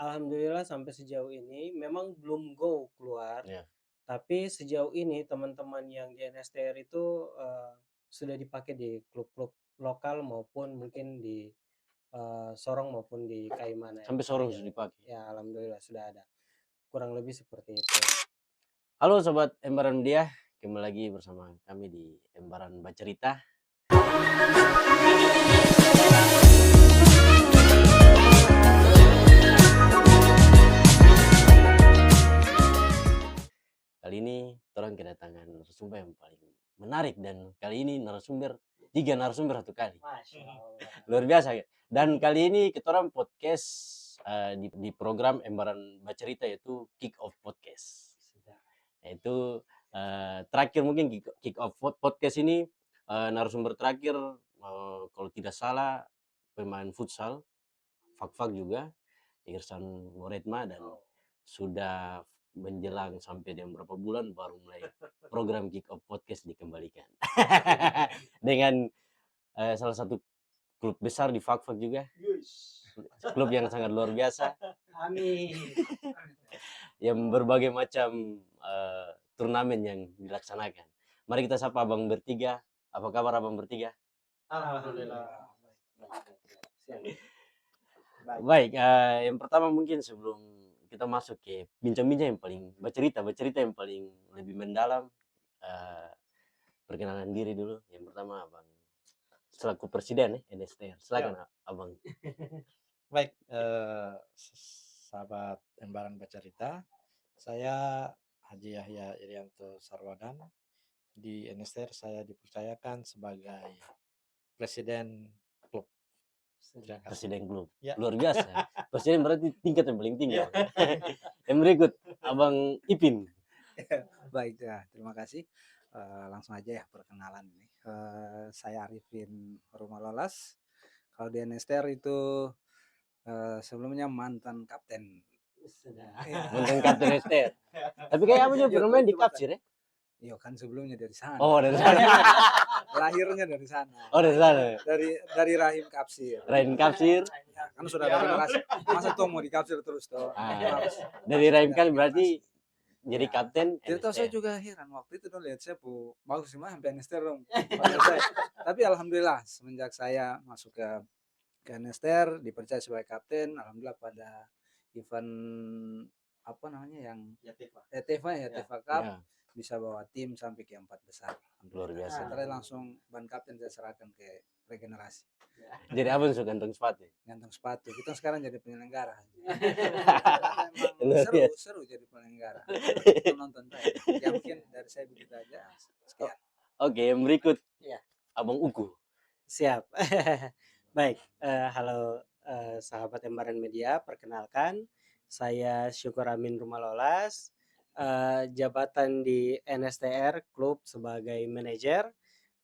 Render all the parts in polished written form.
Alhamdulillah sampai sejauh ini memang belum go keluar, Ya, tapi sejauh ini teman-teman yang di NSTR itu, sudah dipakai di klub-klub lokal maupun mungkin di, Sorong maupun di Kaimana sampai yang sorong sudah dipakai. ya alhamdulillah sudah ada, kurang lebih seperti itu. Halo sobat Embaran Media, kembali lagi bersama kami di Embaran Bercerita. Kali ini orang kedatangan narasumber yang paling menarik dan kali ini narasumber 3 narasumber satu kali. Masya Allah. Luar biasa ya. Dan kali ini kita orang podcast di program Embaran Bercerita yaitu Kick Off Podcast. Sudah. Yaitu terakhir mungkin Kick Off Podcast ini narasumber terakhir kalau tidak salah pemain futsal, Fak-Fak juga, Irsan Moretma dan sudah menjelang sampai jam berapa bulan baru mulai program Kick Off Podcast dikembalikan. Dengan salah satu klub besar di Fak-Fak juga. Klub yang sangat luar biasa. Amin. Yang berbagai macam turnamen yang dilaksanakan. Mari kita sapa Abang bertiga. Apa kabar Abang bertiga? Alhamdulillah. Siap. Baik, yang pertama mungkin sebelum kita masuk ke bincang-bincang yang paling bercerita yang paling lebih mendalam, eh, perkenalan diri dulu. Yang pertama Abang selaku presiden ya NSTR. Silakan Abang. Baik, sahabat Embaran Bercerita, saya Haji Yahya Irianto Sarwadan. Di NSTR saya dipercayakan sebagai presiden klub. Terima kasih. Presiden klub. Ya. Luar biasa. Presiden berarti tingkat yang paling tinggi. Yang berikut Abang Ipin. Baik ya, terima kasih. Langsung aja ya perkenalan ini. Saya Arifin Rumalolas. Kalau di NSTR itu sebelumnya mantan kapten. Sudah. Mantan kapten NSTR. Tapi kayak apa juga Iya, bermain di itu bukan. Kapsir ya? Iya kan sebelumnya dari sana. Oh, dari sana. Lahirnya dari sana. Oh, dari sana. Dari rahim Kapsir. Rahim Kapsir. Ya, kan sudah ada generasi. Masa tuh mau di Kapsir terus tuh. Dari Rahim Kapsir berarti jadi kapten. Tidak tahu, saya NSTR. juga heran waktu itu dong lihat saya bagus sih mah sampai NSTR dong. Tapi alhamdulillah semenjak saya masuk ke NSTR dipercaya sebagai kapten, alhamdulillah pada event apa namanya yang ETEVA Cup Ya, bisa bawa tim sampai ke 4 besar. luar biasa. Setelah langsung ban kapten saya serahkan ke regenerasi. Jadi abang suka ganteng sepatu. Gantung sepatu. Kita sekarang jadi penyelenggara. Luar Emang biasa. seru jadi penyelenggara. Kita nonton saya. Ya mungkin dari saya begitu aja. Sekian. Oke, yang berikut Iya. Abang Uku. Siap. Baik, halo sahabat Embaran Media, perkenalkan saya Syukur Amin Rumalolas, jabatan di NSTR Klub sebagai manajer,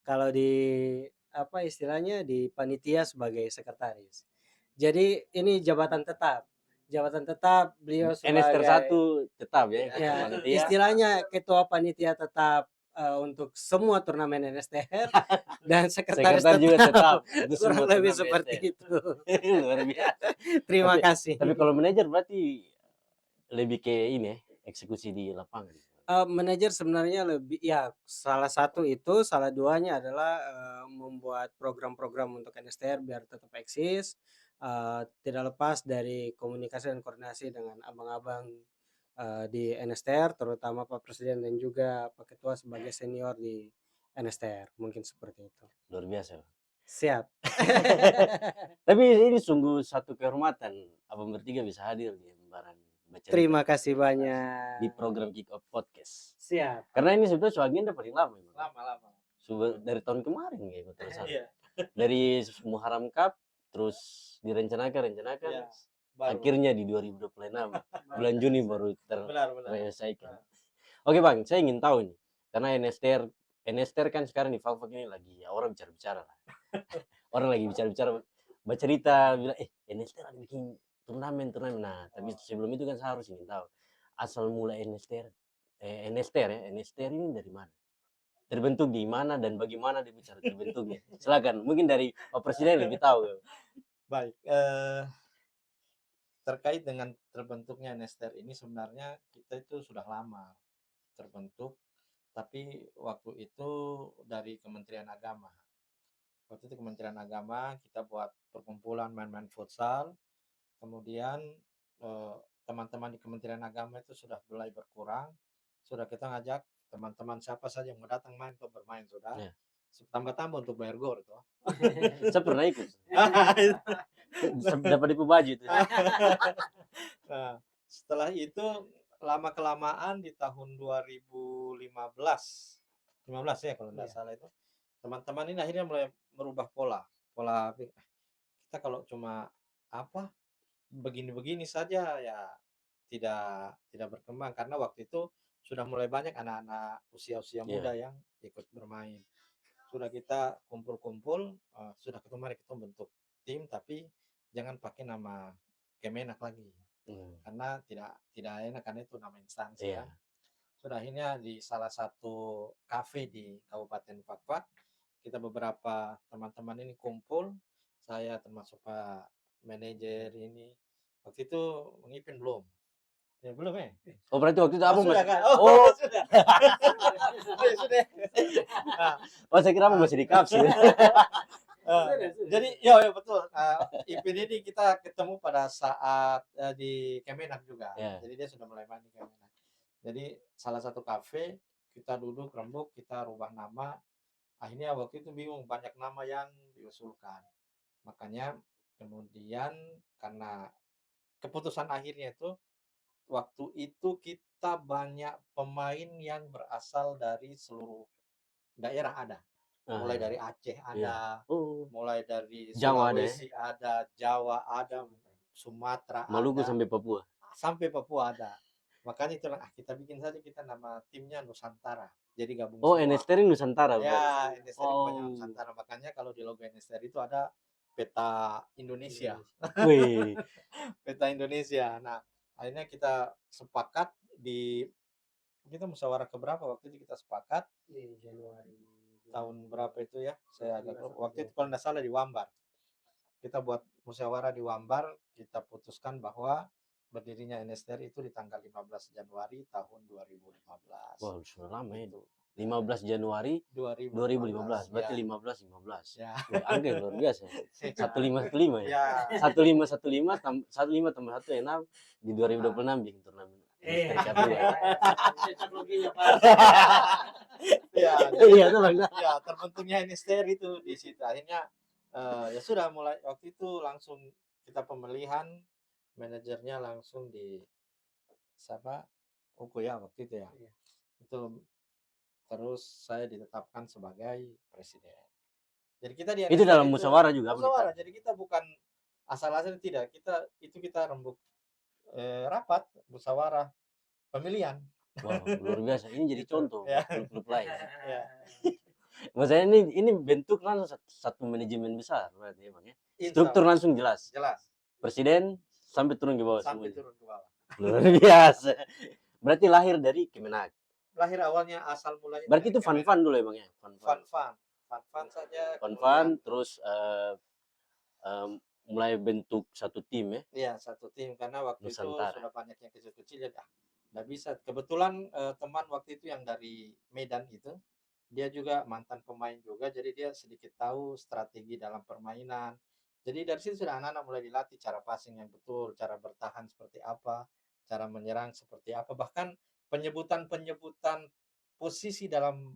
kalau di apa istilahnya di panitia sebagai sekretaris. Jadi ini jabatan tetap beliau NSTR sebagai 1 tetap ya. ya panitia. istilahnya ketua panitia tetap untuk semua turnamen NSTR dan sekretaris Sekretar juga tetap. Itu kurang semua lebih turnamen seperti NSTR. itu. Luar biasa. Terima Tapi- kasih. Tapi kalau manajer berarti lebih ke ini ya, eksekusi di lapangan. Manajer sebenarnya lebih ya salah satu itu, salah duanya adalah membuat program-program untuk NSTR biar tetap eksis, tidak lepas dari komunikasi dan koordinasi dengan abang-abang di NSTR, terutama Pak Presiden dan juga Pak Ketua sebagai senior di NSTR, mungkin seperti itu. Luar biasa. Siap. Tapi ini sungguh satu kehormatan abang bertiga bisa hadir di Embaran Bercerita Terima kasih banyak. di program Kick Off Podcast. Siap. Karena ini sebetulnya agenda paling lama. Bang. Lama. Dari tahun kemarin kayak gitu terus. Iya. Dari Muharram Cup terus direncanakan Iya. Baru. akhirnya di 2026 bulan Juni baru Benar. terselesaikan. Oke Bang, saya ingin tahu nih karena NSTR kan sekarang di Fak-Fak ini lagi ya, orang bicara-bicara lah. Orang lagi bicara-bicara bercerita bilang NSTR ada bikin turnamen. Nah, tapi sebelum itu kan saya harus ingin tahu asal mula NSTR ini dari mana? Terbentuk di mana dan bagaimana dia bicara terbentuknya? Silakan, mungkin dari Pak Presiden lebih tahu. Baik, terkait dengan terbentuknya NSTR ini sebenarnya kita itu sudah lama terbentuk, tapi waktu itu dari Kementerian Agama. Waktu itu Kementerian Agama kita buat perkumpulan main-main futsal, kemudian eh, teman-teman di Kementerian Agama itu sudah mulai berkurang, sudah kita ngajak teman-teman siapa saja yang mau datang main atau bermain sudah, Ya. tambah-tambah untuk bayar gor itu. Saya pernah ikut. Dapat DP baju itu. Nah, setelah itu lama kelamaan di tahun 2015 ya kalau tidak Iya. salah itu teman-teman ini akhirnya mulai merubah pola kita kalau cuma apa begini-begini saja ya tidak berkembang karena waktu itu sudah mulai banyak anak-anak usia-usia Iya. muda yang ikut bermain. Sudah kita kumpul-kumpul, sudah ketemu mari kita bentuk tim tapi jangan pakai nama Kemenak lagi. Karena tidak enak karena itu nama instansi Iya. kan. Sudah akhirnya di salah satu kafe di Kabupaten Fakfak kita beberapa teman-teman ini kumpul, saya termasuk Pak manajer ini waktu itu mengipin belum? Ya belum ya? Oh berarti waktu itu Abang sudah masih. kan? Oh, sudah. Sudah. Nah, oh saya kira Abang masih di kapsul. jadi ya betul. Ipin ini kita ketemu pada saat di Kemenak juga. Ya. Jadi dia sudah mulai main di Kemenak. Jadi salah satu kafe kita duduk rembuk kita rubah nama. Akhirnya waktu itu bingung banyak nama yang diusulkan. Makanya kemudian karena keputusan akhirnya itu waktu itu kita banyak pemain yang berasal dari seluruh daerah ada. Mulai dari Aceh ada, Oh, mulai dari Jawa ada ya? Sulawesi ada, Jawa ada, Sumatera Maluku ada, sampai Papua. sampai Papua ada. Makanya itu kita bikin saja kita nama timnya Nusantara. Jadi gabung Oh, semua. NSTR Nusantara. Ya, NSTR kebanyakan Oh. Nusantara. Makanya kalau di logo NSTR itu ada peta Indonesia. Wih. Peta Indonesia. Nah, akhirnya kita sepakat kita musyawarah keberapa waktu itu kita sepakat Di Januari tahun berapa itu ya? Saya agak lupa. Waktu itu kalau tidak salah di Wambar. Kita buat musyawarah di Wambar, kita putuskan bahwa berdirinya NSTR itu di tanggal 15 Januari tahun 2015. Wah, sudah lama Itu. itu. 15 Januari 2015. Berarti Ya. 15. Ya. Wah, angka yang luar biasa. 1515 ya. Ya. 1515 15 tambah 1 6 di 2026 bikin turnamen. cetak loginya pas. Ya. Iya itu Bang. Ya, terbentuknya NSTR itu di situ. Akhirnya ya sudah mulai waktu itu langsung kita pemilihan manajernya langsung di siapa? Uku ya waktu itu ya. Iya. Itu terus saya ditetapkan sebagai presiden. Jadi kita di Itu NSTR dalam musyawarah juga. musyawarah. Jadi kita bukan asal-asal tidak. Kita kita rembuk rapat musyawarah pemilihan. Wow, luar biasa. Ini jadi Gitu. contoh Ya. buat klub-klub lain. Ya. Maksudnya ini bentuk langsung satu manajemen besar berarti ya Bang ya. Insya Struktur Allah. langsung jelas. Jelas. Presiden sampai turun ke bawah Sampai semuanya. turun ke bawah. Luar biasa. Berarti lahir dari Kemenak. Lahir awalnya asal mulanya. Berarti dari itu Kemenak. fun dulu ya Bang ya. Fun saja. Fun terus mulai bentuk satu tim ya. Iya, satu tim karena waktu Nusantara. itu sudah banyak yang kecil-kecil ya. Nggak bisa. Kebetulan teman waktu itu yang dari Medan itu, dia juga mantan pemain juga, jadi dia sedikit tahu strategi dalam permainan. Jadi dari situ sudah anak-anak mulai dilatih cara passing yang betul, cara bertahan seperti apa, cara menyerang seperti apa, bahkan penyebutan-penyebutan posisi dalam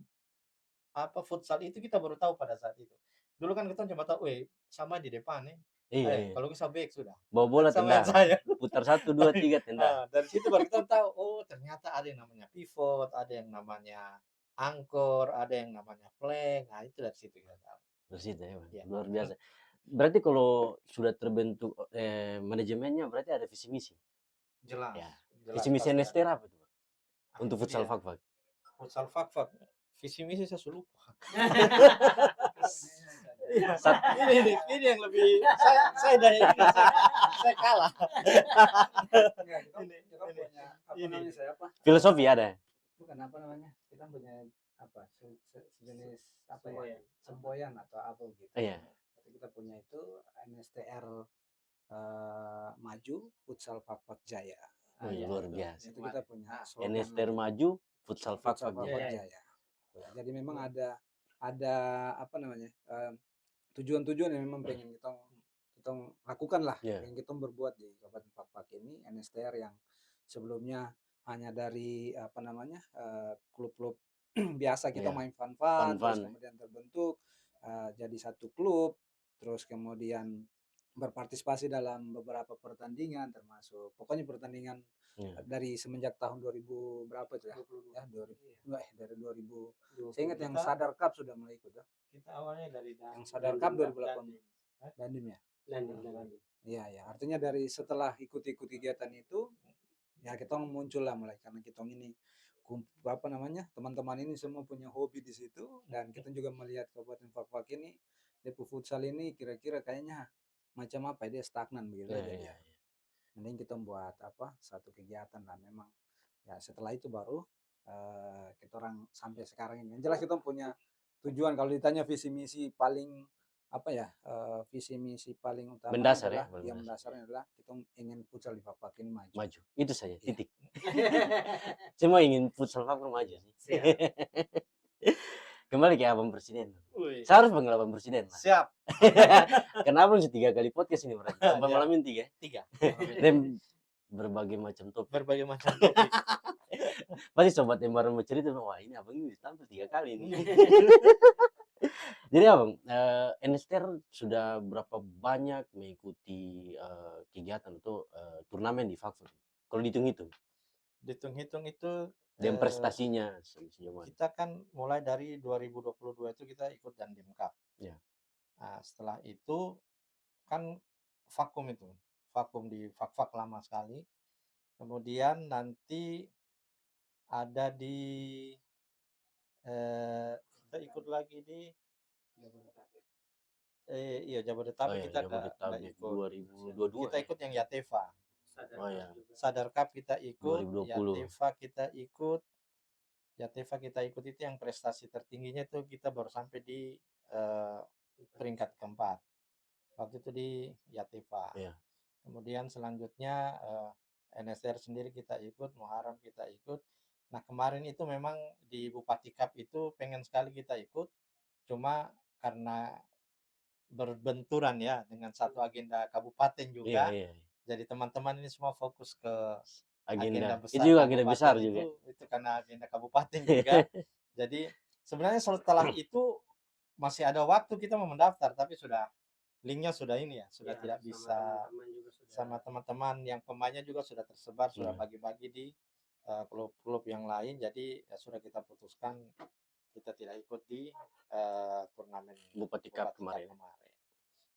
apa futsal itu kita baru tahu pada saat itu. Dulu kan kita cuma tahu, sama di depan nih. Iya. Kalau bisa back sudah. Bawa bola Sama yang tendang. saya. Putar 1 2 3 tendang. Dari situ baru kita tahu, oh ternyata ada yang namanya pivot, ada yang namanya angkor, ada yang namanya flank. Nah, itu dari situ kita tahu. Dari situ ya Bang. Iya. Luar biasa. Berarti kalau sudah terbentuk manajemennya berarti ada visi misi. Jelas. Ya. Jelas, Visi misi pasti NSTR ada. apa itu Bang? Untuk Itu futsal dia. Fakfak. Futsal Fakfak. Visi misi saya sudah lupa. ini yang lebih saya dari ini saya kalah. Kita punya apa namanya saya apa? Filosofi ada. Bukan apa namanya? Kita punya apa? Sejenis apa ya? Semboyan. Semboyan atau apa gitu. Iya. Kita punya itu NSTR maju Futsal Fakfak Jaya. Wih, Iya, luar betul. biasa. Itu kita Kemarin. punya Ah, slogan Enester gitu, maju, futsal Futsal Fakfak iya, Fakfak Jaya. iya. Jaya. Jadi memang Betul. ada apa namanya, tujuan-tujuan yang memang pengen kita kita lakukan lah, Ya, pengen kita berbuat di Kabupaten Fakfak ini, NSTR yang sebelumnya hanya dari apa namanya, klub-klub biasa kita ya, main fun-fun, terus fun-fun. kemudian terbentuk, jadi satu klub, terus kemudian berpartisipasi dalam beberapa pertandingan, termasuk pokoknya pertandingan, Ya. dari semenjak tahun 2000 berapa itu ya? 22. Ya 2000 Iya. enggak dari 2000, saya ingat 20. yang Kita Sadar Cup sudah mulai ikut ya. kita awalnya dari Yang Sadar Cup 2008 Dandim. Hah? Dandim ya? Dandim, Dandim. Iya ya, artinya dari setelah ikut-ikut kegiatan itu, ya kita muncul lah mulai karena kita ini apa namanya, teman-teman ini semua punya hobi di situ dan kita juga melihat Kabupaten Fakfak ini, Depo Futsal ini kira-kira kayaknya macam apa ya, dia stagnan begitu Ya, aja ya, dia. ya. Mending kita buat apa, satu kegiatan lah memang. Ya setelah itu baru, kita orang sampai sekarang ini. Yang jelas kita punya tujuan kalau ditanya visi misi paling apa ya, visi misi paling utamanya Mendasar ya, adalah paling yang mendasar. mendasarnya adalah kita ingin futsal di Papua ini maju. Maju. Itu saja, Iya. titik. Cuma ingin futsal Fakfak maju sih. Siap. Kembali ke Abang Presiden. Wih. Saya harus panggil Abang Presiden, Mas. Siap. Kenapa sih 3 kali podcast ini berarti? Sampai Iya. malam ini 3. 3. Dan berbagai macam topik. Berbagai macam topik. Pasti sobat yang baru mau cerita, wah ini abang ini tampil 3 kali ini. Jadi abang, NSTR sudah berapa banyak mengikuti kegiatan atau turnamen di Fakfak? Kalau dihitung-hitung, Dihitung-hitung itu dan prestasinya sejauh mana? kita kan mulai dari 2022 itu kita ikut Dandim Cup. Ya. Nah, setelah itu kan vakum itu. Vakum di Fakfak lama sekali. Kemudian nanti ada di kita ikut lagi di iya Oh Jabodetabek ya, kita nggak Jabodetabek ikut. 2022 Kita ya? ikut yang Yateva. Oh ya, Sadar Cup kita ikut, 2020. Yateva kita ikut. Yateva kita ikut itu yang prestasi tertingginya itu kita baru sampai di peringkat keempat. Waktu itu di Yateva. Iya. Kemudian selanjutnya NSR sendiri kita ikut, Muharram kita ikut. Nah kemarin itu memang di Bupati Cup itu pengen sekali kita ikut, cuma karena berbenturan ya dengan satu agenda kabupaten Iya, juga. iya. Jadi teman-teman ini semua fokus ke Agenda. agenda Itu besar juga agenda besar kabupaten juga. itu karena agenda kabupaten juga. Jadi sebenarnya setelah itu masih ada waktu kita mau mendaftar, tapi sudah linknya sudah ini ya, sudah tidak bisa sama teman-teman yang pemainnya juga sudah tersebar, sudah Iya. bagi-bagi di klub-klub yang lain. Jadi ya sudah kita putuskan kita tidak ikut di turnamen Bupati Cup kemarin.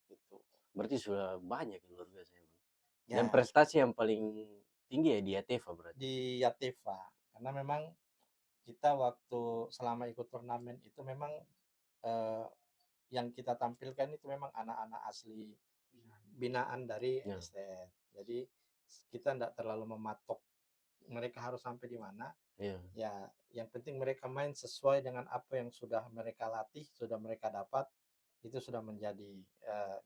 Gitu. Berarti sudah banyak yang luar biasa ya, Bang. Ya, Dan prestasi yang paling tinggi ya di Yateva berarti. di Yateva karena memang kita waktu selama ikut turnamen itu memang yang kita tampilkan itu memang anak-anak asli binaan dari Ya. NSTR. Jadi kita tidak terlalu mematok mereka harus sampai di mana. Iya. Ya, yang penting mereka main sesuai dengan apa yang sudah mereka latih, sudah mereka dapat, itu sudah menjadi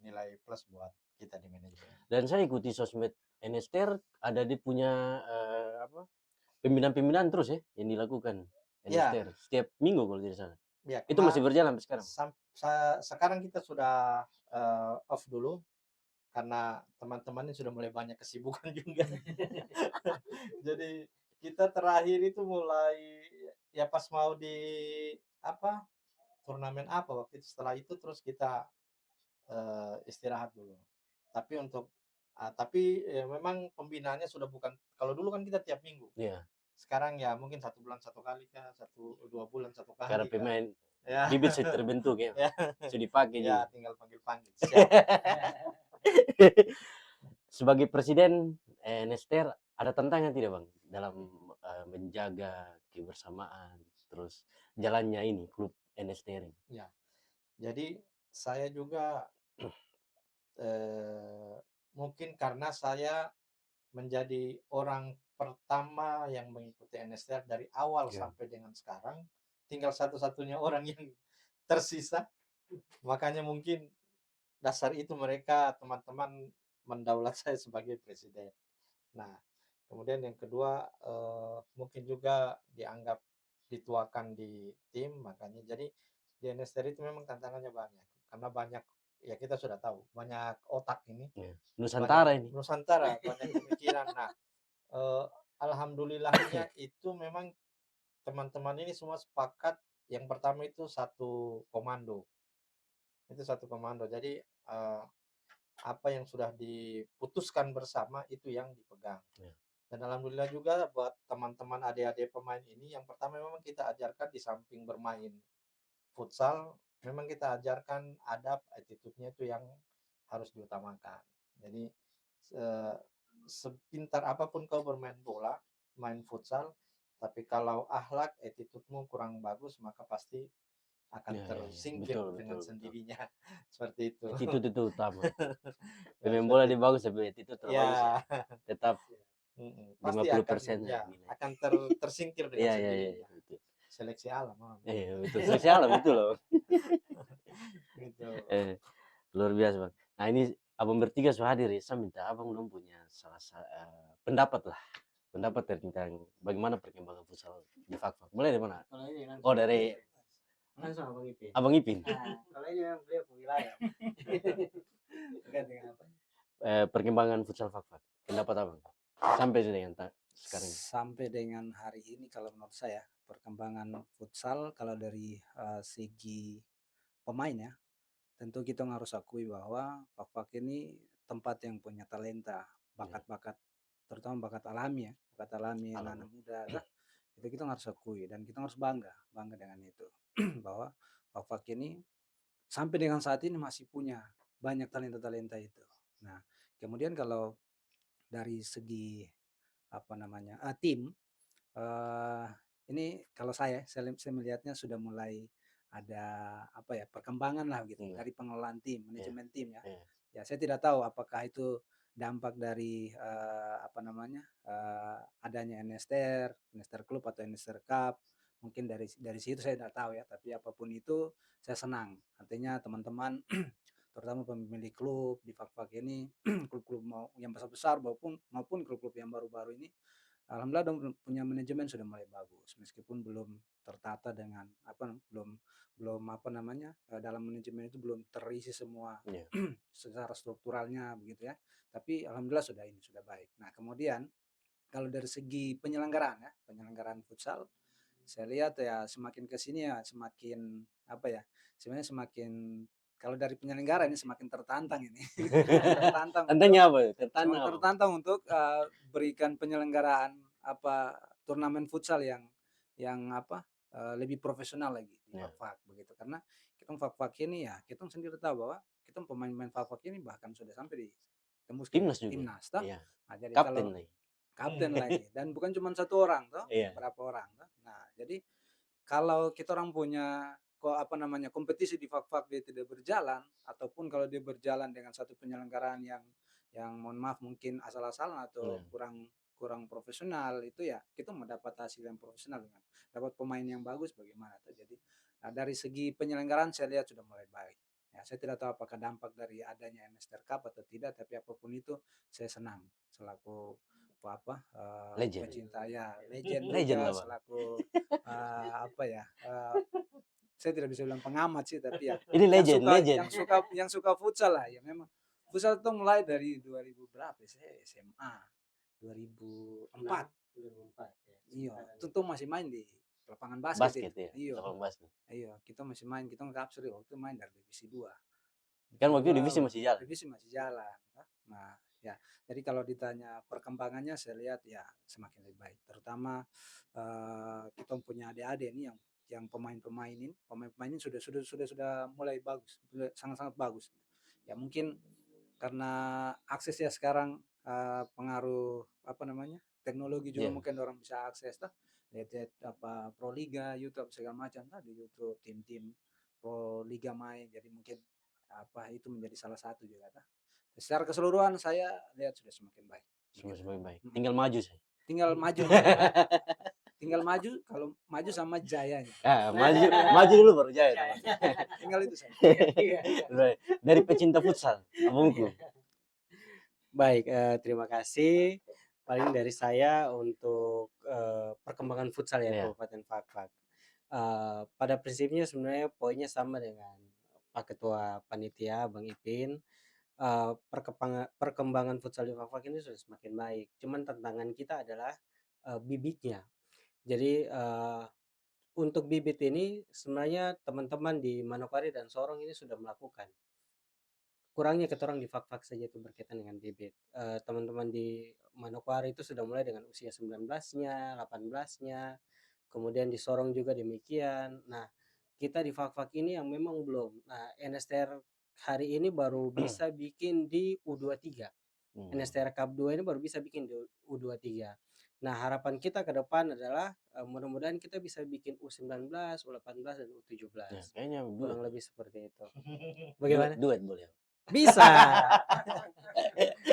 nilai plus buat kita di manajemen. Dan saya ikuti sosmed NSTR, ada dia punya apa, pembinaan-pembinaan terus ya yang dilakukan Ya. NSTR setiap minggu kalau tidak salah. Ya, Itu masih berjalan sampai sekarang. sekarang kita sudah off dulu karena teman-teman ini sudah mulai banyak kesibukan juga. Jadi kita terakhir itu mulai ya pas mau di apa turnamen apa waktu itu, setelah itu terus kita istirahat dulu. Tapi untuk tapi memang pembinaannya sudah bukan kalau dulu kan kita tiap minggu. Iya. Sekarang ya mungkin 1 bulan 1 kali kah, 2 bulan 1 kali. Karena kah. pemain Ya. bibit sudah terbentuk ya. Ya. Sudah dipakai Ya, juga. tinggal panggil-panggil. Siap. Sebagai presiden NSTR ada tantangan tidak Bang dalam menjaga kebersamaan terus jalannya ini klub NSTR ini? Ya. Jadi saya juga mungkin karena saya menjadi orang pertama yang mengikuti NSTR dari awal Ya. sampai dengan sekarang, tinggal satu-satunya orang yang tersisa. Makanya mungkin dasar itu mereka teman-teman mendaulat saya sebagai presiden. Nah, kemudian yang kedua, mungkin juga dianggap dituakan di tim, makanya jadi di NSTR itu memang tantangannya banyak, karena banyak ya kita sudah tahu, banyak otak ini, Iya. banyak Nusantara ini. Nusantara, banyak pemikiran. Nah, eee, alhamdulillahnya itu memang teman-teman ini semua sepakat, yang pertama itu satu komando, itu satu komando. Jadi, apa yang sudah diputuskan bersama itu yang dipegang. Iya. Dan alhamdulillah juga buat teman-teman adik-adik pemain ini, yang pertama memang kita ajarkan di samping bermain futsal, memang kita ajarkan adab, attitude-nya itu yang harus diutamakan. Jadi, se sepintar apapun kau bermain bola, main futsal, tapi kalau akhlak, attitude-mu kurang bagus, maka pasti akan Iya iya iya. tersingkir Betul dengan betul betul. sendirinya, seperti itu. Attitude itu utama. Ya Pemain bola seperti dia itu. bagus tapi attitude tidak Ya, bagus ya, tetap pasti akan 50% lah ya nilai. akan tersingkir dengan Iya iya iya, sendirinya. betul. Seleksi alam orang bilang. Iya betul, seleksi alam itu loh. Gitu. Eh, luar biasa, Bang. Nah ini Abang bertiga sudah hadir ya, saya minta Abang dong punya pendapat lah, pendapat tentang bagaimana perkembangan futsal di Fakfak. Mulai dari mana? Kalau ini langsung Oh dari langsung Abang Ipin. Abang Ipin. Nah, kalau ini memang beliau wilayah. Terkait dengan apa? Perkembangan futsal Fakfak. Pendapat Abang sampai dengan sekarang ini. Sampai dengan hari ini kalau menurut saya perkembangan futsal kalau dari segi pemain ya, tentu kita harus akui bahwa Fakfak ini tempat yang punya talenta, Iya, bakat-bakat, terutama bakat alami ya, bakat alami alam. anak-anak muda, itu kita harus akui dan kita harus bangga, bangga dengan itu bahwa Fakfak ini sampai dengan saat ini masih punya banyak talenta-talenta itu. Nah, kemudian kalau dari segi apa namanya tim, eh ini kalau saya melihatnya sudah mulai ada apa ya perkembangan lah gitu Iya, dari pengelolaan tim, iya, manajemen tim ya. iya, Ya saya tidak tahu apakah itu dampak dari apa namanya adanya NSTR Club atau NSTR Cup. Mungkin dari situ saya tidak tahu ya. Tapi apapun itu saya senang. Artinya teman-teman terutama pemilik klub di Fakfak ini klub-klub mau yang besar-besar maupun maupun klub-klub yang baru-baru ini alhamdulillah dong punya manajemen sudah mulai bagus meskipun belum tertata dengan apa belum belum apa namanya dalam manajemen itu belum terisi semua iya, secara strukturalnya begitu ya. Tapi alhamdulillah sudah ini sudah baik. Nah, kemudian kalau dari segi penyelenggaraan ya, penyelenggaraan futsal saya lihat ya semakin ke sini ya semakin apa ya, sebenarnya semakin kalau dari penyelenggara ini semakin tertantang ini. Tertantang tantanya untuk apa ya? semakin Tertantang apa? tertantang untuk, berikan penyelenggaraan apa, turnamen futsal yang apa, lebih profesional lagi di Iya, Fakfak begitu. Karena kita Fakfak ini ya kita sendiri tahu bahwa kita pemain-pemain Fakfak ini bahkan sudah sampai tembus ke timnas juga. timnas toh. Iya, Nah, jadi kapten kalau nih. kapten lagi dan bukan cuma satu orang toh, Iya, berapa orang toh. Nah, jadi kalau kita orang punya kok apa namanya kompetisi di Fakfak dia tidak berjalan ataupun kalau dia berjalan dengan satu penyelenggaraan yang mohon maaf mungkin asal-asalan iya, atau kurang kurang profesional itu ya kita mendapat hasil yang profesional dengan dapat pemain yang bagus bagaimana tuh. Jadi dari segi penyelenggaraan saya lihat sudah mulai baik. Ya, saya tidak tahu apakah dampak dari adanya NSTR Cup atau tidak, tapi apapun itu saya senang selaku legend. pecinta ya legend Legend juga lah, Bang. selaku apa ya saya tidak bisa bilang pengamat sih tapi ya Ini yang legend, suka legend. yang suka futsal lah ya memang futsal itu mulai dari 2000 berapa ya, saya SMA 2004 2004 ya. iya Sekitaran itu itu. tuh masih main di lapangan basket Basket itu ya, iya lapangan basket. iya kita masih main kita nggak seri waktu itu main dari divisi 2 Kan divisi waktu itu 2 divisi masih jalan. divisi masih jalan nah ya jadi kalau ditanya perkembangannya saya lihat ya semakin lebih baik terutama kita punya adik-adik ini yang pemain-pemain ini sudah mulai bagus sangat-sangat bagus ya mungkin karena akses ya sekarang pengaruh apa namanya teknologi juga Iya, mungkin orang bisa akses lah lihat apa Pro Liga YouTube segala macam di YouTube tim-tim Pro Liga main jadi mungkin apa itu menjadi salah satu juga tah. Secara keseluruhan saya lihat sudah semakin baik semua begitu. semakin baik. Mm. Tinggal maju saya. Tinggal maju tinggal maju kalau maju sama jayanya Maju, maju dulu baru jaya. Ya, Teman. tinggal itu saja. iya, iya. Dari pecinta futsal, abangku. Baik, terima kasih paling dari saya untuk, perkembangan futsal ya Iya, Kabupaten Fakfak. Pada prinsipnya sebenarnya poinnya sama dengan Pak Ketua Panitia, Bang Ipin. Perkembangan futsal di Fakfak ini sudah semakin baik, cuman tantangan kita adalah, bibitnya. Jadi, untuk bibit ini sebenarnya teman-teman di Manokwari dan Sorong ini sudah melakukan. Kurangnya ketorang di Fak-Fak saja itu berkaitan dengan bibit. Teman-teman di Manokwari itu sudah mulai dengan usia 19-nya, 18-nya, kemudian di Sorong juga demikian. Nah, kita di Fak-Fak ini yang memang belum. Nah, NSTR hari ini baru bisa bikin di U23. mmm, NSTR Cup 2 ini baru bisa bikin di U23. Nah, harapan kita ke depan adalah, mudah-mudahan kita bisa bikin U19, U18, dan ya U17. kayaknya duet Kurang nih, lebih seperti itu. duet Bagaimana? duet boleh. Bisa.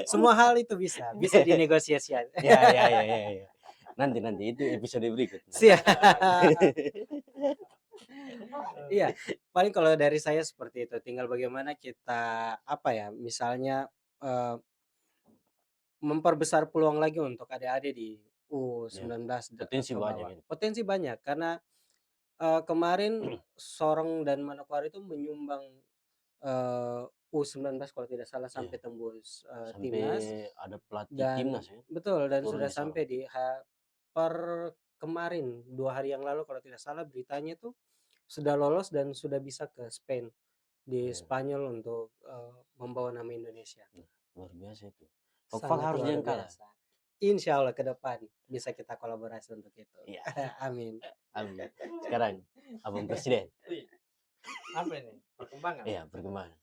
Semua hal itu bisa dinegosiasikan. Ya ya ya ya ya. Nanti nanti itu episode berikutnya. Siap. Iya, paling kalau dari saya seperti itu, tinggal bagaimana kita, apa ya, misalnya, eee, memperbesar peluang lagi untuk adik-adik di Ya, U19 potensi ke banyak bawah. ini. Potensi banyak karena, kemarin Sorong dan Manokwari itu menyumbang, eee, U19 kalau tidak salah Iya, sampai tembus, sampai timnas. ada pelatih Dan timnas ya, betul, dan turun sudah di Sorong. sampai di per kemarin, 2 hari yang lalu kalau tidak salah beritanya tuh sudah lolos dan sudah bisa ke Spain, di Iya, Spanyol untuk, membawa nama Indonesia. nah, luar biasa itu. Fak-Fak Sangat harus luar jangan kalah. biasa. Insya Allah ke depan bisa kita kolaborasi untuk itu. Iya, Amin. amin. Sekarang Abang Presiden. Wih, apa ini? Perkembangan. Iya, perkembangan.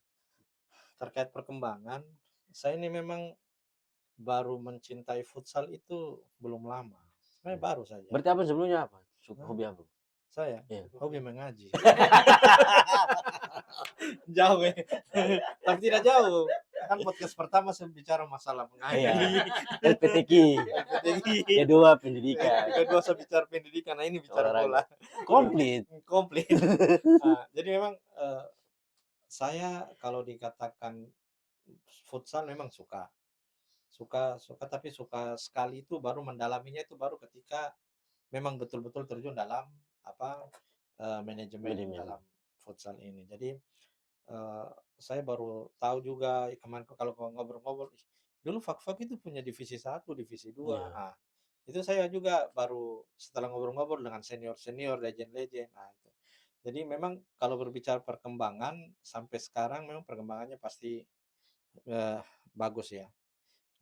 Terkait perkembangan, saya ini memang baru mencintai futsal itu belum lama. Sebenarnya Iya. baru saja. Berarti Abang sebelumnya apa? Hah? Hobi apa? Saya Iya. hobi mengaji. Jauh ya. Tapi tidak jauh. Kan podcast pertama saya bicara masalah mengaji. Iya. LPTQ. LPTQ. Kedua pendidikan. Kedua saya bicara pendidikan, nah ini bicara bola. Olahraga. Komplit. Komplit. Nah, jadi memang saya kalau dikatakan futsal memang suka. Suka tapi suka sekali itu baru mendalaminya itu baru ketika memang betul-betul terjun dalam apa, manajemen Manajemen. dalam futsal ini. Jadi, eee, saya baru tahu juga kemarin kalau ngobrol-ngobrol, ih, dulu Fak-Fak itu punya divisi 1, divisi 2. Iya. Ah, itu saya juga baru setelah ngobrol-ngobrol dengan senior-senior, legend-legend, nah itu. Jadi memang kalau berbicara perkembangan sampai sekarang memang perkembangannya pasti, eee, bagus ya.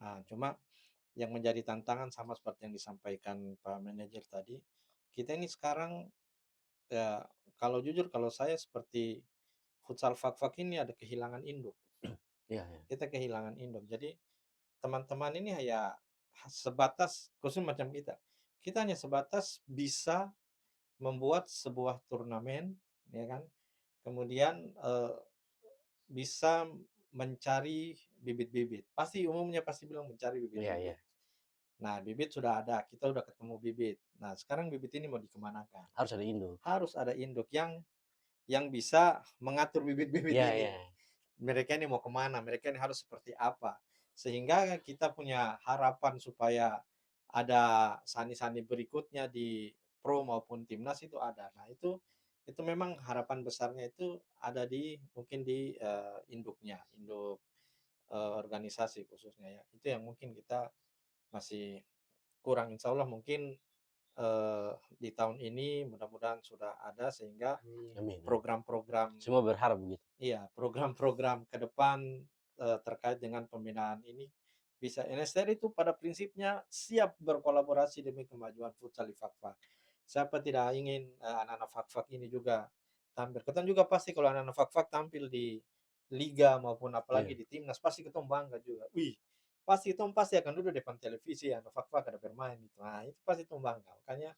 Nah, cuma yang menjadi tantangan sama seperti yang disampaikan Pak Manajer tadi, kita ini sekarang, ya kalau jujur kalau saya seperti futsal Fak-Fak ini ada kehilangan induk, Iya, iya. kita kehilangan induk. Jadi teman-teman ini ya sebatas khususnya macam kita hanya sebatas bisa membuat sebuah turnamen, ya kan, kemudian, bisa mencari bibit-bibit. Pasti umumnya pasti bilang mencari Iya, iya. bibit-bibit. Nah, bibit sudah ada, kita udah ketemu bibit. Nah, sekarang bibit ini mau dikemanakan? Harus ada induk. Harus ada induk yang bisa mengatur bibit-bibit Iya, ini. iya. Mereka ini mau kemana? Mereka ini harus seperti apa? Sehingga kita punya harapan supaya ada sani-sani berikutnya di pro maupun timnas itu ada. Nah, itu memang harapan besarnya itu ada di mungkin di induknya, induk organisasi khususnya ya. Itu yang mungkin kita masih kurang. Insya Allah mungkin di tahun ini mudah-mudahan sudah ada sehingga Amin. Amin. program-program Semua berharap begitu. iya, program-program ke depan, terkait dengan pembinaan ini bisa NSTR itu pada prinsipnya siap berkolaborasi demi kemajuan futsal di Fakfak. Siapa tidak ingin, anak-anak Fakfak ini juga tampil. Kita juga pasti kalau anak-anak Fakfak tampil di liga maupun apalagi Iya. di timnas pasti kita bangga juga. Wih, pasti kita pasti akan duduk depan televisi anak Fakfak ada bermain gitu. Nah, itu pasti kita bangga. Makanya,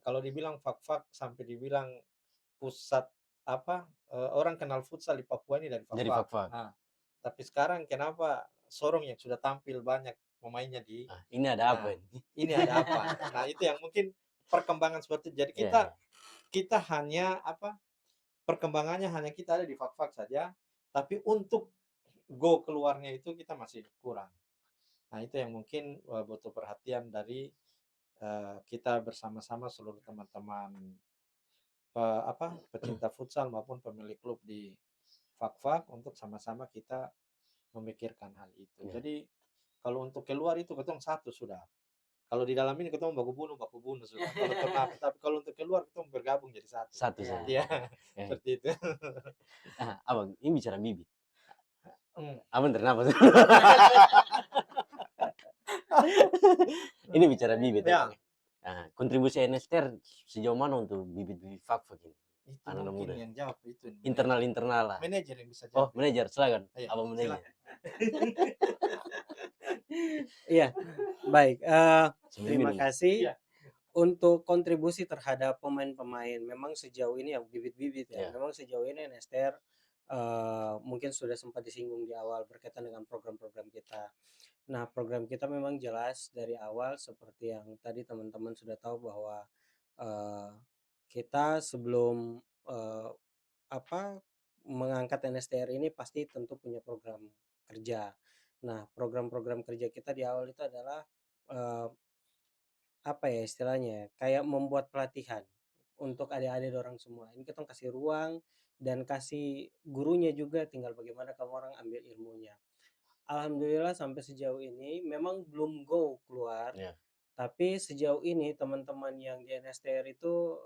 kalau dibilang Fakfak sampai dibilang pusat apa, orang kenal futsal di Papua ini dari Dari Fak-Fak. Fak-Fak. Nah, tapi sekarang kenapa Sorong yang sudah tampil banyak pemainnya di Nah, ini ada apa nah, ini? ini ada apa? Nah, itu yang mungkin perkembangan seperti jadi Iya, kita iya. kita hanya apa, perkembangannya hanya kita ada di Fak-Fak saja, tapi untuk go keluarnya itu kita masih kurang. Nah, itu yang mungkin butuh perhatian dari kita bersama-sama seluruh teman-teman pecinta futsal maupun pemilik klub di Fak-Fak untuk sama-sama kita memikirkan hal itu. Ya, Jadi kalau untuk keluar itu ketong satu sudah. Kalau di dalam ini ketong baku bunuh sudah. Kalau turnamen, tapi kalau untuk keluar ketong bergabung jadi satu. satu Ya. saja. Iya, Eh, seperti itu. Abang, ini bicara bibit. Hmm. Abang ternapas. Ini bicara bibit. Ya. Abang. Nah, kontribusi NSTR sejauh mana untuk bibit-bibit Fak-Fak ini? Itu Anak-anak mungkin muda. yang jawab itu Internal lah. manajer yang bisa Oh, jawab. manajer, silakan. Iya, Abang manajer. silakan. Iya, baik. Sambil Terima minum. kasih Iya. untuk kontribusi terhadap pemain-pemain. Memang sejauh ini yang bibit-bibit ya. Ya. Memang sejauh ini NSTR mungkin sudah sempat disinggung di awal berkaitan dengan program-program kita. Nah, program kita memang jelas dari awal seperti yang tadi teman-teman sudah tahu bahwa eh, kita sebelum eh, mengangkat NSTR ini pasti tentu punya program kerja. Nah, program-program kerja kita di awal itu adalah eh, apa ya istilahnya ya, kayak membuat pelatihan untuk adik-adik orang semua. Ini kita kasih ruang dan kasih gurunya juga, tinggal bagaimana kamu orang ambil ilmunya. Alhamdulillah sampai sejauh ini memang belum go keluar, Ya. tapi sejauh ini teman-teman yang di NSTR itu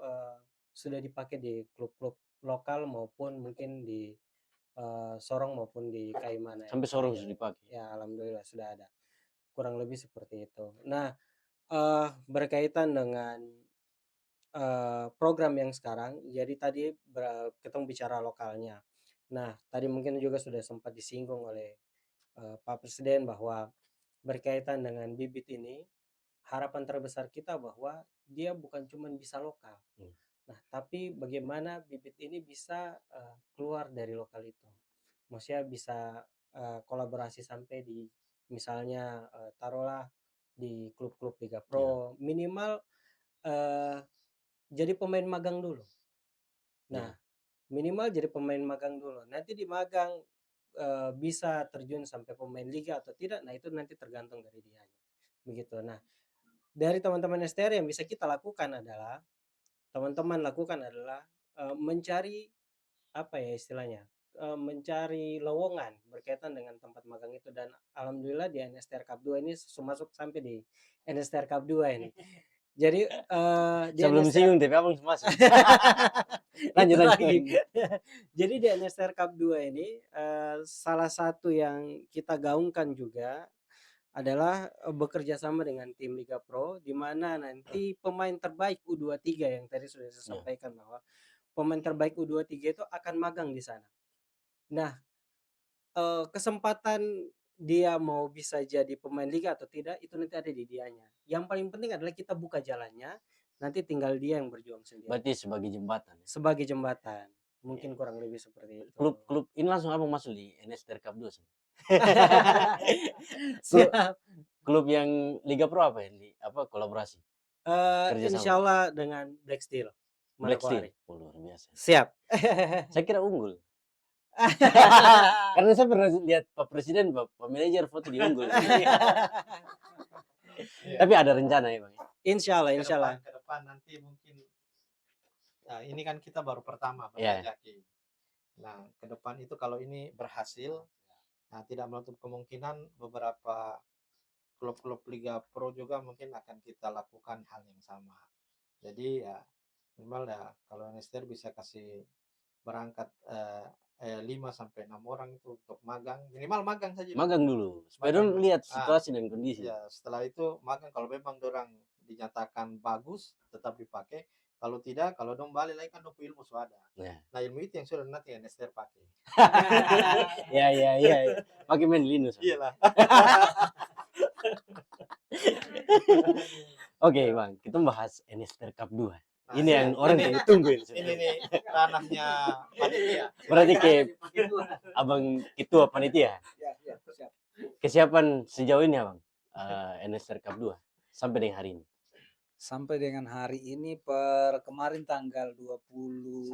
sudah dipakai di klub-klub lokal maupun mungkin di Sorong maupun di Kaimana ya. Sampai sorong sudah dipakai. Ya, alhamdulillah sudah ada. Kurang lebih seperti itu. Nah, berkaitan dengan program yang sekarang, jadi tadi kita bicara lokalnya. Nah, tadi mungkin juga sudah sempat disinggung oleh Pak Presiden bahwa berkaitan dengan bibit ini, harapan terbesar kita bahwa dia bukan cuma bisa lokal. Hmm. Nah, tapi bagaimana bibit ini bisa keluar dari lokal itu. Maksudnya bisa kolaborasi sampai di misalnya taruhlah di klub-klub Liga Ya. Pro, minimal eh, jadi pemain magang dulu. Nah, Ya. minimal jadi pemain magang dulu. Nanti di magang bisa terjun sampai pemain liga atau tidak, nah itu nanti tergantung dari dianya. Begitu. Nah, dari teman-teman STR yang bisa kita lakukan adalah teman-teman lakukan adalah mencari apa ya istilahnya? Mencari lowongan berkaitan dengan tempat magang itu dan alhamdulillah di NSTR Cup 2 ini masuk sampai di NSTR Cup 2 ini. Jadi di Sebelum NSTR singgung, tapi abang masuk. itu Lanjut, lanjut. lagi. Jadi di NSTR Cup 2 ini salah satu yang kita gaungkan juga adalah bekerja sama dengan tim Liga Pro di mana nanti pemain terbaik U23 yang tadi sudah saya Ya. sampaikan bahwa pemain terbaik U23 itu akan magang di sana. Nah, kesempatan dia mau bisa jadi pemain liga atau tidak itu nanti ada di dianya. Yang paling penting adalah kita buka jalannya, nanti tinggal dia yang berjuang sendiri. Berarti sebagai jembatan. Ya. Sebagai jembatan, mungkin kurang lebih seperti itu. Klub ini langsung abang masuk di NSTR Cup 2. Siap. Klub yang Liga Pro apa ya? Kolaborasi? Kerjasama. Insyaallah dengan Black Steel. Black Steel. Manokwari. Oh, luar biasa. Siap. Saya kira unggul. Karena saya pernah lihat Pak Presiden, Pak manajer foto di unggul. Iya. Tapi ada rencana ya, Bang. Insyaallah, Ke insyaallah. depan nanti mungkin ini kan kita baru pertama Iya. menjajaki. Nah, ke depan itu kalau ini berhasil, nah tidak menutup kemungkinan beberapa klub-klub Liga Pro juga mungkin akan kita lakukan hal yang sama. Jadi ya minimal ya kalau NSTR bisa kasih berangkat 5 sampai 6 orang itu untuk magang, minimal magang saja dulu. Magang dulu. Supaya Magang dong dulu. lihat situasi dan kondisi. Ya, setelah itu magang kalau memang dorang dinyatakan bagus tetap dipakai. Kalau tidak, kalau dong balik lagi kan dong ilmu sudah ada. Ya. Nah, ilmu itu yang sudah nanti NSTR pakai. Ya. Pakai main Linux. Iyalah. Oke, Bang. Kita bahas NSTR Cup 2. Nah, Ini yang orang tunggu. ini nih ranahnya panitia. Berarti kayak abang ketua panitia. Ya, siap. Kesiapan sejauh ini, Abang, NSTR Cup 2 sampai dengan hari ini. Sampai dengan hari ini per kemarin tanggal 20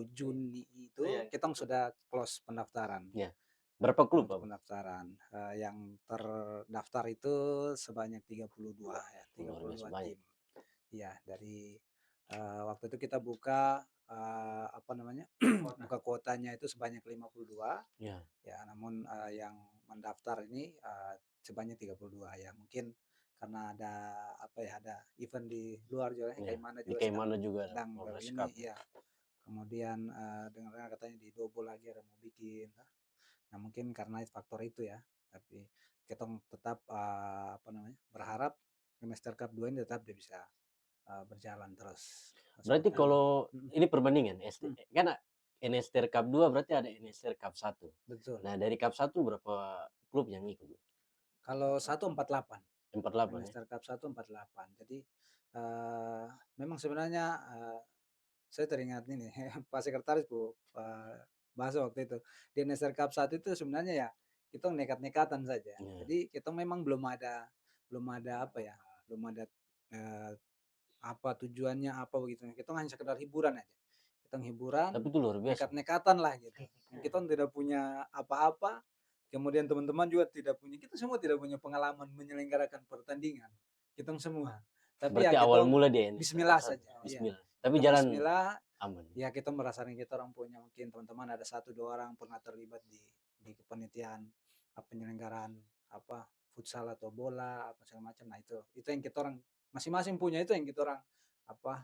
Juni itu Iya. kita sudah close pendaftaran. Iya. Berapa klub, untuk Pak? pendaftaran. Yang terdaftar itu sebanyak 32 ya, Luar biasa 32 banyak. tim. Iya, dari waktu itu kita buka apa namanya? Buka kuotanya itu sebanyak 52 Ya, ya, namun yang mendaftar ini sebanyak 32 ya. Mungkin karena ada apa ya, ada event di luar juga, ya. kayak mana Di juga sedang Kaimana juga ada sedang World ini Cup. ya. Kemudian dengar katanya di Dobo lagi ada mau bikin. Nah, mungkin karena faktor itu ya. Tapi kita tetap apa namanya? Berharap Master Cup 2 ini tetap dia bisa berjalan terus. Berarti Seperti itu. kalau Mhm, ini perbandingan, mhm, kan NSTR Cup 2 berarti ada NSTR Cup 1. betul. Nah, dari Cup 1 berapa klub yang ikut? Kalau 148, 48 ya? Master Cup 148. Jadi eh, memang sebenarnya saya teringat ini Pak Sekretaris Bu bahasa waktu itu. Di Master Cup 1 itu sebenarnya ya kita nekat-nekatan saja. Iya. Jadi kita memang belum ada apa ya, belum ada eh, apa tujuannya apa begitu. Kita hanya sekedar hiburan aja. Kita hiburan, Tapi itu luar biasa. nekat-nekatan lah gitu. Kita tidak punya apa-apa, kemudian teman-teman juga tidak punya, kita semua tidak punya pengalaman menyelenggarakan pertandingan. Kita semua. Tapi ya Berarti awal kita mula di NSTR Cup bismillah 1. saja. Iya. Bismillah. Tapi Kita jalan bismillah, aman. ya kita merasakan kita orang punya mungkin teman-teman ada 1 2 orang pernah terlibat di kepanitiaan penyelenggaraan apa futsal atau bola apa segala macam. Nah itu yang kita orang masing-masing punya itu yang kita orang apa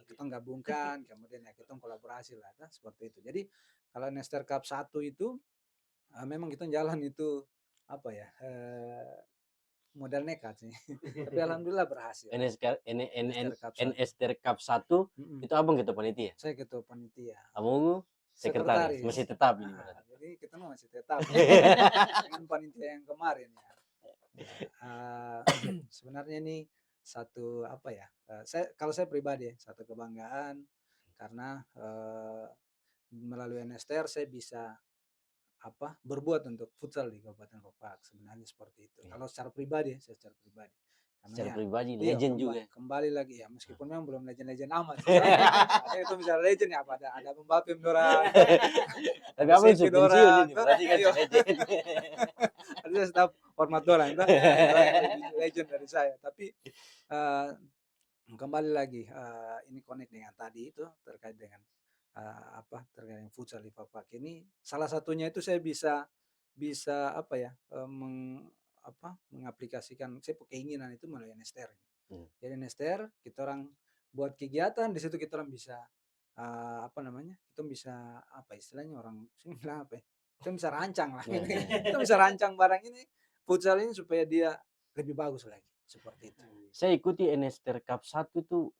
kita gabungkan kemudian ya kita kolaborasi lah nah, seperti itu. Jadi kalau Nester Cup 1 itu memang kita jalan itu apa ya modal nekat sih. Tapi alhamdulillah berhasil. Nester Cup 1. NSTR Cup 1 Mm-mm. itu abang ketua panitia. Saya ketua panitia. Abang sekretaris. Sekretaris. Masih tetap ini berarti. Jadi kita masih tetap dengan panitia yang kemarin ya. Ya, sebenarnya ini satu apa ya? Kalau saya pribadi satu kebanggaan karena melalui NSTR saya bisa apa berbuat untuk futsal di Kabupaten Kofak sebenarnya seperti itu. Iya. Kalau secara pribadi, saya secara pribadi. Karena Secara ya, pribadi iya legend juga. kembali lagi ya meskipun memang belum legend-legend amat. Ada itu misalnya legend ya ada Mbappe dorang, Tapi ada abang Sergio sudah pensiun dorang, ini berarti kan iya. legend. Ada saya tetap hormat dorang, itu legend dari saya. Tapi eh, kembali lagi ini connect dengan tadi itu terkait dengan apa terkait dengan futsal di Fafak ini salah satunya itu saya bisa bisa apa ya mengaplikasikan saya keinginan itu melalui Nester. Hmm. Jadi Nester kita orang buat kegiatan di situ kita orang bisa apa namanya kita bisa apa istilahnya orang sini bilang apa ya kita bisa rancang lah Iya, gitu. iya, iya. Kita bisa rancang barang ini futsal ini supaya dia lebih bagus lagi seperti itu. Saya ikuti NSTR Cup 1 itu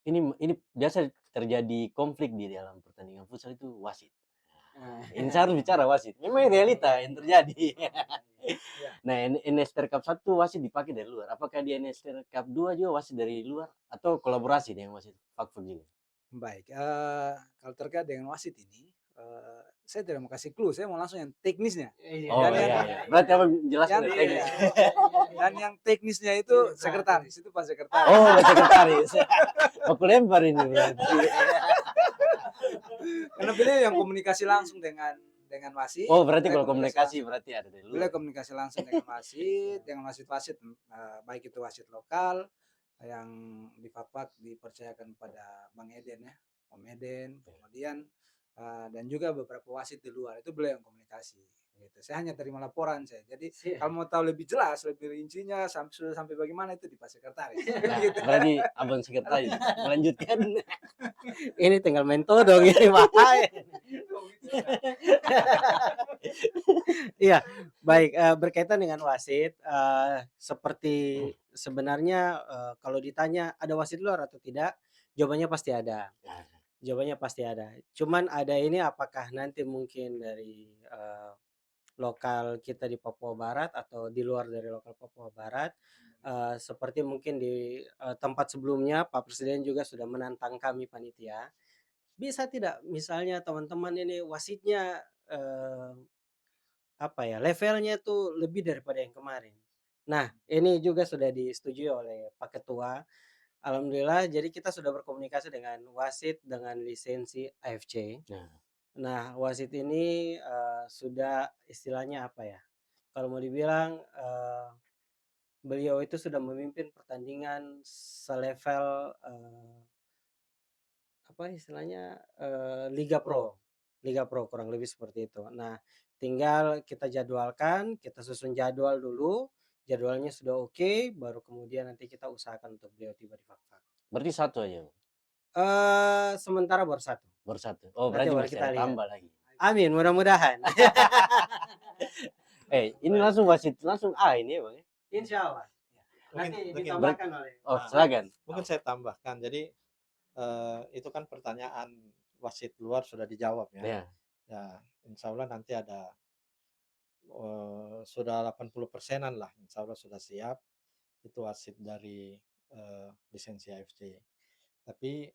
ini biasa terjadi konflik di dalam pertandingan futsal itu wasit. Ini saya harus bicara wasit. Memang realita yang terjadi. Ya. Nah, NSTR Cup 1 wasit dipakai dari luar. Apakah di NSTR Cup 2 juga wasit dari luar atau kolaborasi dengan wasit Fakfak juga? Baik, kalau terkait dengan wasit ini, saya tidak mau kasih clue, saya mau langsung yang teknisnya. Oh Dan yang iya, iya. Berarti abang jelaskan yang dari teknis. dan yang teknisnya itu sekretaris, itu Pak Sekretaris. Oh, sekretaris. Aku lempar ini berarti. Karena beliau yang komunikasi langsung dengan wasit. Oh, berarti Beliau kalau komunikasi langsung. berarti ada dari Beliau luar. komunikasi langsung dengan wasit, dengan wasit-wasit, baik itu wasit lokal yang di Fakfak dipercayakan pada Bang Eden ya, Om Eden, kemudian dan juga beberapa wasit di luar itu beliau yang komunikasi. Gitu. Saya hanya terima laporan saya. Jadi kalau mau tahu lebih jelas, lebih rincinya sudah sampai bagaimana itu di Pak Sekretaris. Nah, Gitu. berarti abang sekretaris melanjutkan. Ini tinggal mentodong ini bahaya. Iya, baik, berkaitan dengan wasit, seperti sebenarnya, kalau ditanya ada wasit luar atau tidak, jawabannya pasti ada. Nah, Jawabannya pasti ada. Cuman ada ini apakah nanti mungkin dari, lokal kita di Papua Barat atau di luar dari lokal Papua Barat, seperti mungkin di, tempat sebelumnya Pak Presiden juga sudah menantang kami panitia, bisa tidak misalnya teman-teman ini wasitnya, apa ya, levelnya tuh lebih daripada yang kemarin. Nah, ini juga sudah disetujui oleh Pak Ketua. Alhamdulillah jadi kita sudah berkomunikasi dengan wasit dengan lisensi AFC. nah. Nah, wasit ini, sudah istilahnya apa ya, kalau mau dibilang, beliau itu sudah memimpin pertandingan selevel, apa istilahnya, Liga Pro. Pro. Liga Pro kurang lebih seperti itu. Nah, tinggal kita jadwalkan, kita susun jadwal dulu, jadwalnya sudah oke, baru kemudian nanti kita usahakan untuk beliau tiba di Fakfak. Berarti satu aja, Bang? Sementara baru 1, Baru satu. Oh, nanti berarti baru masih kita ada lihat. tambah lagi. Amin, mudah-mudahan. Ini langsung wasit langsung A ini ya, Bang, ya? Insyaallah. Mungkin Nanti mungkin ditambahkan oleh Oh, Nah, silakan. mungkin saya tambahkan. Jadi itu kan pertanyaan wasit luar sudah dijawab ya. Ya. Ya, insya Allah nanti ada sudah 80%-an lah, insya Allah sudah siap. Itu wasit dari lisensi AFC. Tapi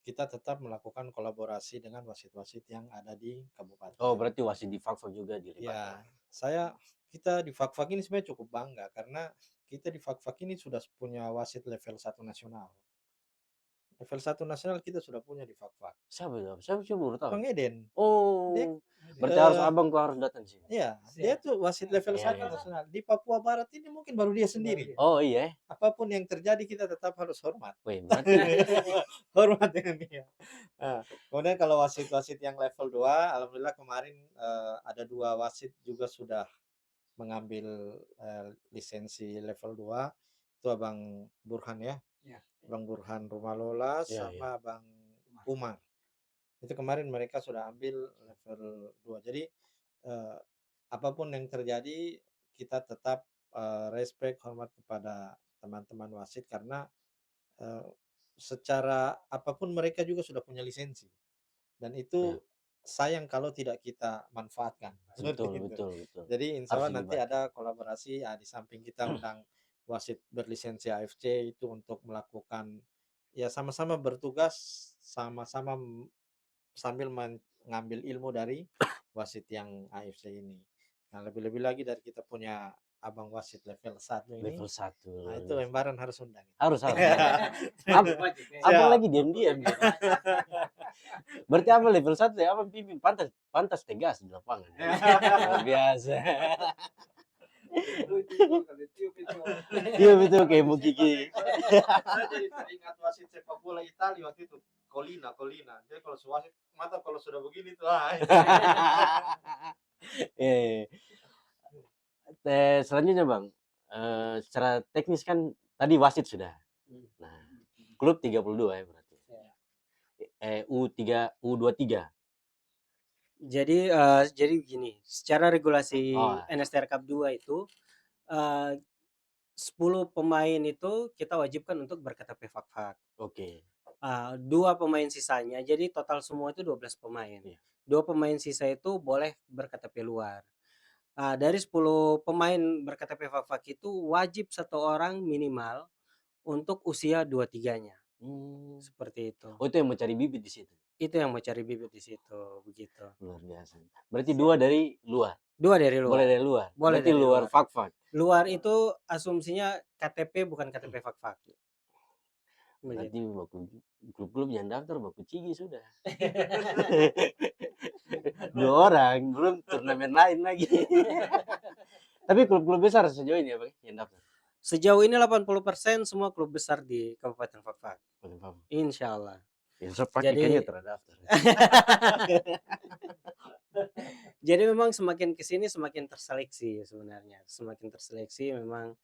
kita tetap melakukan kolaborasi dengan wasit-wasit yang ada di Oh, kabupaten. berarti wasit di Fakfak juga Ya, dilibatkan. kita di Fakfak ini sebenarnya cukup bangga karena kita di Fakfak ini sudah punya wasit level 1 nasional. Level 1 nasional kita sudah punya di Fakfak. Siapa itu? Saya baru tahu. Bang Eden. Dia Oh, berarti harus eh, abang kau harus datang sini. iya, dia tuh wasit level Iya, 1 iya. nasional. Di Papua Barat ini mungkin baru dia sendiri. Oh iya. Apapun yang terjadi kita tetap harus hormat. Wih, berarti Hormat dengan dia. Nah, kemudian kalau wasit-wasit yang level 2, alhamdulillah kemarin ada 2 wasit juga sudah mengambil lisensi level 2. Itu Abang Burhan ya. Ya. Abang Burhan Rumalola Iya, sama Abang Umar. Itu kemarin mereka sudah ambil level 2. Jadi apapun yang terjadi kita tetap respect, hormat kepada teman-teman wasit karena eh, secara apapun mereka juga sudah punya lisensi dan ya. itu sayang kalau tidak kita manfaatkan seperti Betul, itu. betul, betul. Jadi insya Harus Allah nanti dilibatkan. ada kolaborasi ya, di samping kita undang wasit berlisensi AFC itu untuk melakukan ya sama-sama bertugas, sama-sama sambil mengambil ilmu dari wasit yang AFC ini. Nah, lebih-lebih lagi dari kita punya abang wasit level 1 ini. Level 1. Nah, itu Embaran harus undang. Harus, harus. Abang Siap. lagi diam-diam. Berarti abang level 1 ya, abang pimpin pantas tegas di lapangan. Luar biasa. Iya betul kayak Bu Kiki. Saya jadi teringat wasit sepak bola Italia waktu itu. Colina. Jadi kalau wasit mata kalau sudah begini tuh Eh, selanjutnya Bang, secara teknis kan tadi wasit sudah. Nah, klub 32 ya berarti. U23. Jadi begini, secara regulasi Oh, NSTR Cup 2 itu, 10 pemain itu kita wajibkan untuk berKTP Fakfak. oke. 2 pemain sisanya, jadi total semua itu 12 pemain. Iya. 2 pemain sisa itu boleh berKTP luar. Dari 10 pemain berKTP Fakfak itu wajib 1 orang minimal untuk usia 23-nya, seperti itu. Oh, itu yang mencari bibit di situ. Itu yang mau cari bibit di situ, begitu. Luar biasa. Berarti 2 dari luar. 2 dari luar. Boleh dari luar. Boleh Berarti dari luar luar. Fakfak. Luar itu asumsinya KTP bukan KTP Fakfak. Berarti klub-klub yang daftar baku cigi sudah. 2 orang, belum turnamen lain lagi. Tapi klub-klub besar sejauh ini ya Bang yang daftar? Sejauh ini 80% semua klub besar di Kabupaten Fakfak. Insyaallah. Insya Jadi- kayaknya terdaftar. Jadi memang semakin ke sini semakin terseleksi sebenarnya. Semakin terseleksi memang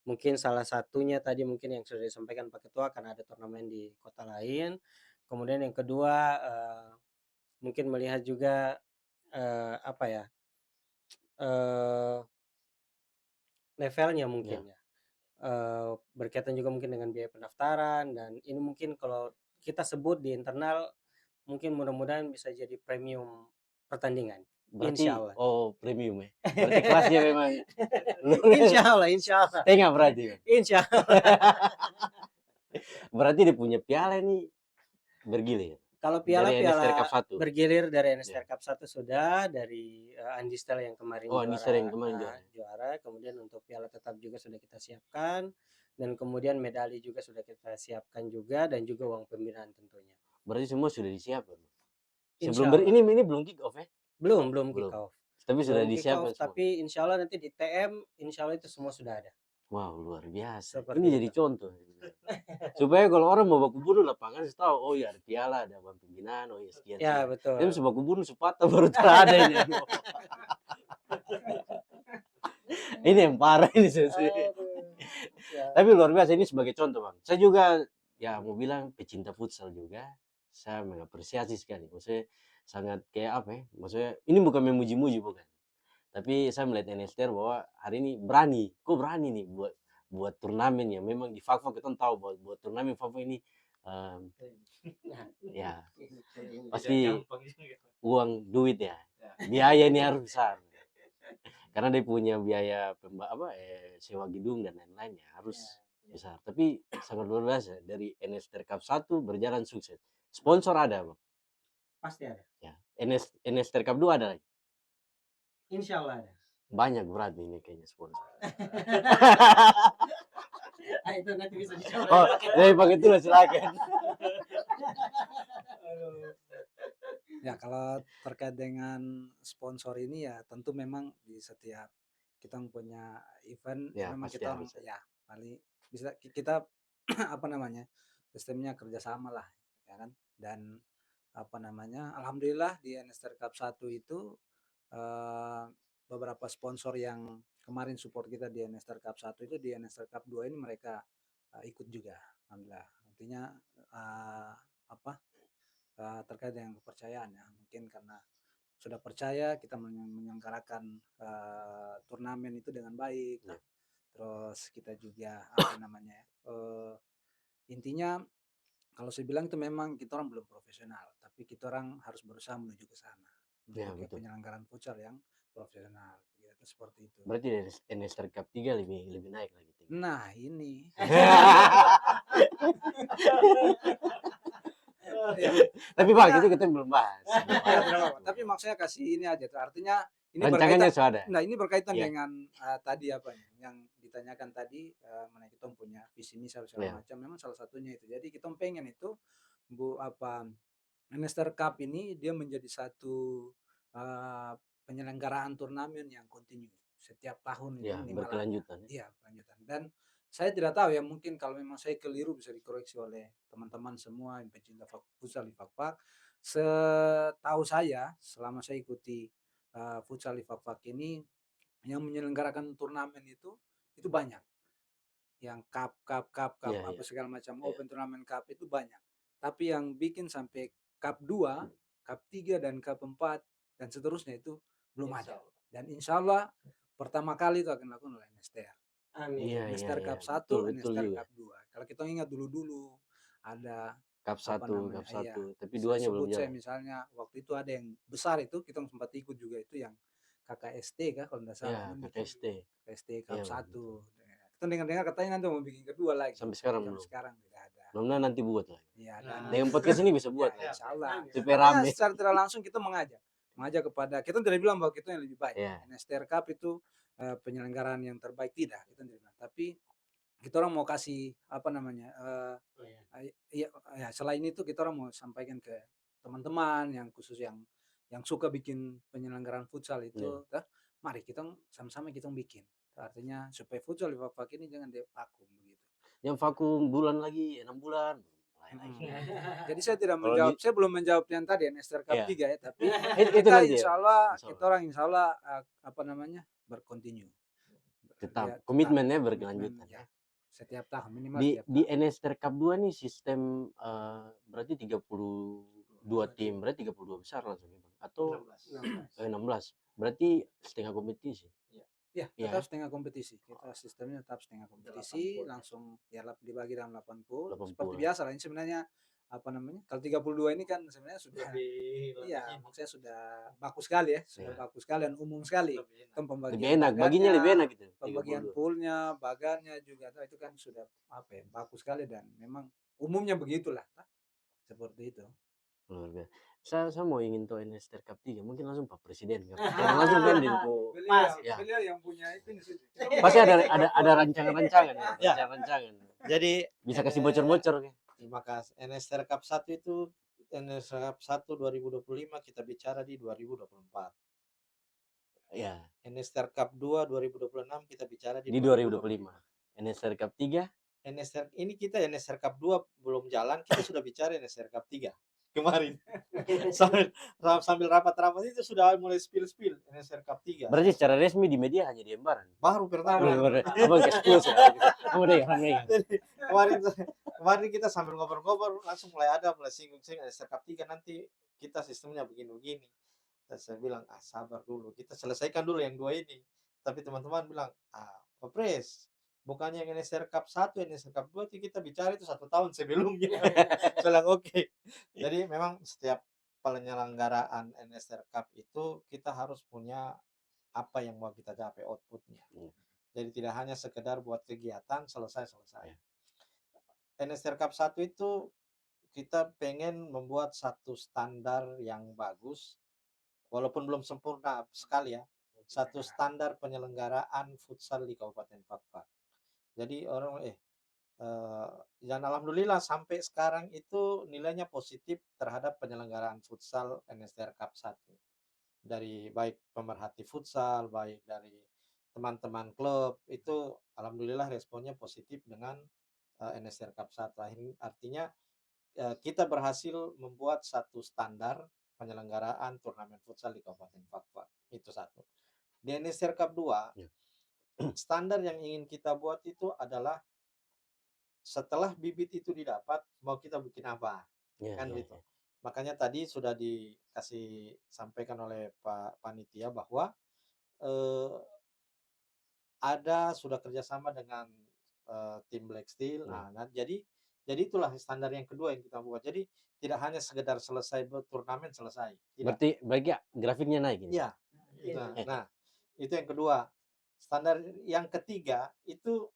mungkin salah satunya tadi mungkin yang sudah disampaikan Pak Ketua karena ada turnamen di kota lain. Kemudian yang kedua mungkin melihat juga apa ya? Levelnya mungkin ya. Berkaitan juga mungkin dengan biaya pendaftaran dan ini mungkin kalau kita sebut di internal mungkin mudah-mudahan bisa jadi premium pertandingan. Berarti Insyaallah. oh premium ya. Berarti kelasnya memang Insyaallah. tengah berarti. Insyaallah. Berarti dia punya piala nih bergilir. Kalau Dari NSTR piala-piala Cup 1. bergilir dari NSTR Cup 1 sudah, dari Andistel yang kemarin Oh, Andistel yang kemarin juara, kemudian untuk piala tetap juga sudah kita siapkan dan kemudian medali juga sudah kita siapkan juga dan juga uang pembinaan tentunya. Berarti semua sudah disiapkan. Insya Sebelum Allah. ini belum kick off ya? Belum kick Belum. off. Tapi sudah Belum kick disiapkan off, semua. tapi insya Allah nanti di TM, insya Allah itu semua sudah ada. Wow, luar biasa. Seperti Ini jadi itu. contoh. Supaya kalau orang mau baku bunuh lapangan, harus tahu, oh ya ada piala, ada uang pembinaan, oh ya sekian. Ya, Tapi betul. sebaku bunuh sepatah baru terada ini. Ini yang parah ini sebenarnya. Ya. Tapi luar biasa, ini sebagai contoh bang. Saya juga ya mau bilang pecinta futsal juga. Saya mengapresiasi sekali. Maksudnya sangat kayak apa ya? Maksudnya ini bukan memuji-muji bukan. Tapi saya melihat NSTR bahwa hari ini berani. Kok berani nih buat turnamen yang memang di FAFA kita tahu bahwa buat turnamen FAFA ini ya pasti uang duit ya. Biaya ini harus besar. Karena dia punya biaya sewa gedung dan lain-lainnya harus besar. Tapi sangat luar biasa dari NSTR Cup 1 berjalan sukses. Sponsor ada, Bang. Pasti ada. Ya. NSTR Cup 2 ada lagi. Insya Allah ada. Banyak berat ini kayaknya sponsor. Itu nanti bisa dicoba. Oh, jadi pakai itu silakan. Ya kalau terkait dengan sponsor ini ya tentu memang di setiap kita punya event Ya, memang pasti kita harus. ya paling bisa kita apa namanya sistemnya kerjasama lah ya kan, dan apa namanya alhamdulillah di NSTR Cup 1 itu beberapa sponsor yang kemarin support kita di NSTR Cup 1 itu di NSTR Cup 2 ini mereka ikut juga alhamdulillah. Artinya apa terkait dengan kepercayaan ya, mungkin karena sudah percaya kita menyelenggarakan turnamen itu dengan baik. Ya. Terus kita juga apa namanya intinya kalau saya bilang itu memang kita orang belum profesional, tapi kita orang harus berusaha menuju ke sana Ya, untuk betul. penyelenggaraan futsal yang profesional gitu, seperti itu. Berarti dari NSTR Cup 3 lebih naik lagi tinggi. Nah ini Tapi Bang, itu kita belum bahas. ya, tapi maksudnya kasih ini aja tuh, artinya ini Rancangannya berkaitan. sudah ada. Nah ini berkaitan Iya. dengan tadi apa ya, yang ditanyakan tadi mengenai kita punya visi misi Iya. segala macam. Memang salah satunya itu. Jadi kita pengen itu NSTR Cup ini dia menjadi satu penyelenggaraan turnamen yang kontinu setiap tahun itu Ya, minimal ada. berkelanjutan. Iya berkelanjutan. Dan saya tidak tahu ya, mungkin kalau memang saya keliru bisa dikoreksi oleh teman-teman semua yang pecinta futsal di Fakfak. Setahu saya selama saya ikuti futsal di Fakfak ini yang menyelenggarakan turnamen itu banyak. Yang cup Iya, apa iya. segala macam Iya. open turnamen cup itu banyak. Tapi yang bikin sampai cup 2, cup 3 dan cup 4 dan seterusnya itu belum ada. Dan insya Allah pertama kali itu akan dilakukan oleh NSTR. Amin. Iya, iya, NSTR iya. Cup 1, Betul, betul NSTR juga. Cup 2. Kalau kita ingat dulu-dulu ada Cup apa 1, namanya? Cup 1. Iya. Tapi Saya duanya belum sebut saya jalan. misalnya waktu itu ada yang besar itu kita sempat ikut juga itu yang KKST kah kalau tidak salah. Ya, Kan itu KKST. KKST Cup Iya, 1. betul. Kita dengar-dengar katanya nanti mau bikin kedua lagi. Sampai sekarang Sampai belum. sekarang tidak ada. Mudah-mudahan nanti buat lagi. Iya, dan Dengan podcast ini bisa buat ya, lagi. insya Allah. Supaya Makanya rame. secara tidak langsung kita mengajak kepada kita tidak bilang bahwa kita yang lebih baik. Iya. NSTR Cup itu penyelenggaraan yang terbaik tidak, kita tidak bilang. Tapi kita orang mau kasih apa namanya? Ya selain itu kita orang mau sampaikan ke teman-teman yang khusus yang suka bikin penyelenggaraan futsal itu, mari kita sama-sama kita bikin. Artinya supaya futsal di Fakfak ini jangan dia vakum begitu. Yang vakum bulan lagi 6 bulan. Mulai lagi. Jadi saya tidak Kalau menjawab, saya belum menjawab yang tadi NSTR Cup Iya. 3 ya, tapi Itu kita nanti ya. insya Allah, Insya kita orang insya Allah apa namanya berkontinu. Tetap Ya, komitmennya komitmen, berkelanjutan. ya. Setiap tahun minimal Di setiap di tahun. NSTR Cup 2 nih sistem berarti 32 tim, berarti 32 besar langsung ya, Bang? Atau 16. Berarti setengah kompetisi. Ya, Iya, tetap setengah kompetisi. Kita sistemnya tetap setengah kompetisi, langsung ya dibagi dalam 8 pool. 8 Seperti pool. biasa lah, ini sebenarnya apa namanya? Kalau 32 ini kan sebenarnya sudah iya, maksudnya sudah bagus sekali ya, sudah Iya. bagus sekali dan umum sekali. Kan Lebih pembagian enak, baginya lebih enak gitu. pembagian 32. poolnya, bagannya juga itu kan sudah apa ya, bagus sekali dan memang umumnya begitulah. Seperti itu. Luar biasa. Saya mau ingin tahu NSTR Cup 3, mungkin langsung Pak Presiden kan. Karena langsung kan info. Ya. Beliau yang punya itu nih. Pasti ada rancangan-rancangan ya. Ya. Rancangan-rancangan. Jadi Bisa kasih bocor-bocor kan. terima kasih. NSTR Cup 1 itu NSR Cup 1 2025 kita bicara di 2024. Ya, NSR Cup 2 2026 kita bicara di di 2025. NSR Cup 3 NSR ini kita NSR Cup 2 belum jalan, kita sudah bicara NSR Cup 3 kemarin. sambil rapat-rapat itu sudah mulai spill NSR Cup 3. berarti secara resmi di media hanya di Embaran. Baru pertama. Abang ke-10 ya. Kamu deh, Jadi, kemarin kita sambil ngobrol-ngobrol langsung mulai singgung-singgung NSR Cup 3 nanti kita sistemnya begini-begini. Dan saya bilang, sabar dulu, kita selesaikan dulu yang 2 ini. Tapi teman-teman bilang, Pak Pres, bukannya yang NSR Cup 1, NSR Cup 2 kita bicara itu 1 tahun sebelumnya. Saya bilang oke. Jadi memang setiap penyelenggaraan NSR Cup itu kita harus punya apa yang mau kita capai outputnya. Jadi tidak hanya sekedar buat kegiatan selesai. NSR Cup 1 itu kita pengen membuat satu standar yang bagus, walaupun belum sempurna sekali ya, satu standar penyelenggaraan futsal di Kabupaten Fakfak. Jadi dan alhamdulillah sampai sekarang itu nilainya positif terhadap penyelenggaraan futsal NSR Cup 1. Dari baik pemerhati futsal, baik dari teman-teman klub, itu alhamdulillah responnya positif dengan NSR Cup 1. Artinya kita berhasil membuat satu standar penyelenggaraan turnamen futsal di Kabupaten Fakfak. Itu satu. Di NSR Cup 2, standar yang ingin kita buat itu adalah setelah bibit itu didapat, mau kita bikin apa? Kan begitu. Makanya tadi sudah dikasih sampaikan oleh Pak Panitia bahwa sudah kerjasama dengan tim Black Steel. Nah, jadi itulah standar yang kedua yang kita buat. Jadi tidak hanya sekedar selesai turnamen selesai. Tidak. Berarti baiknya grafiknya naik ini. Iya. Nah, itu yang kedua. Standar yang ketiga itu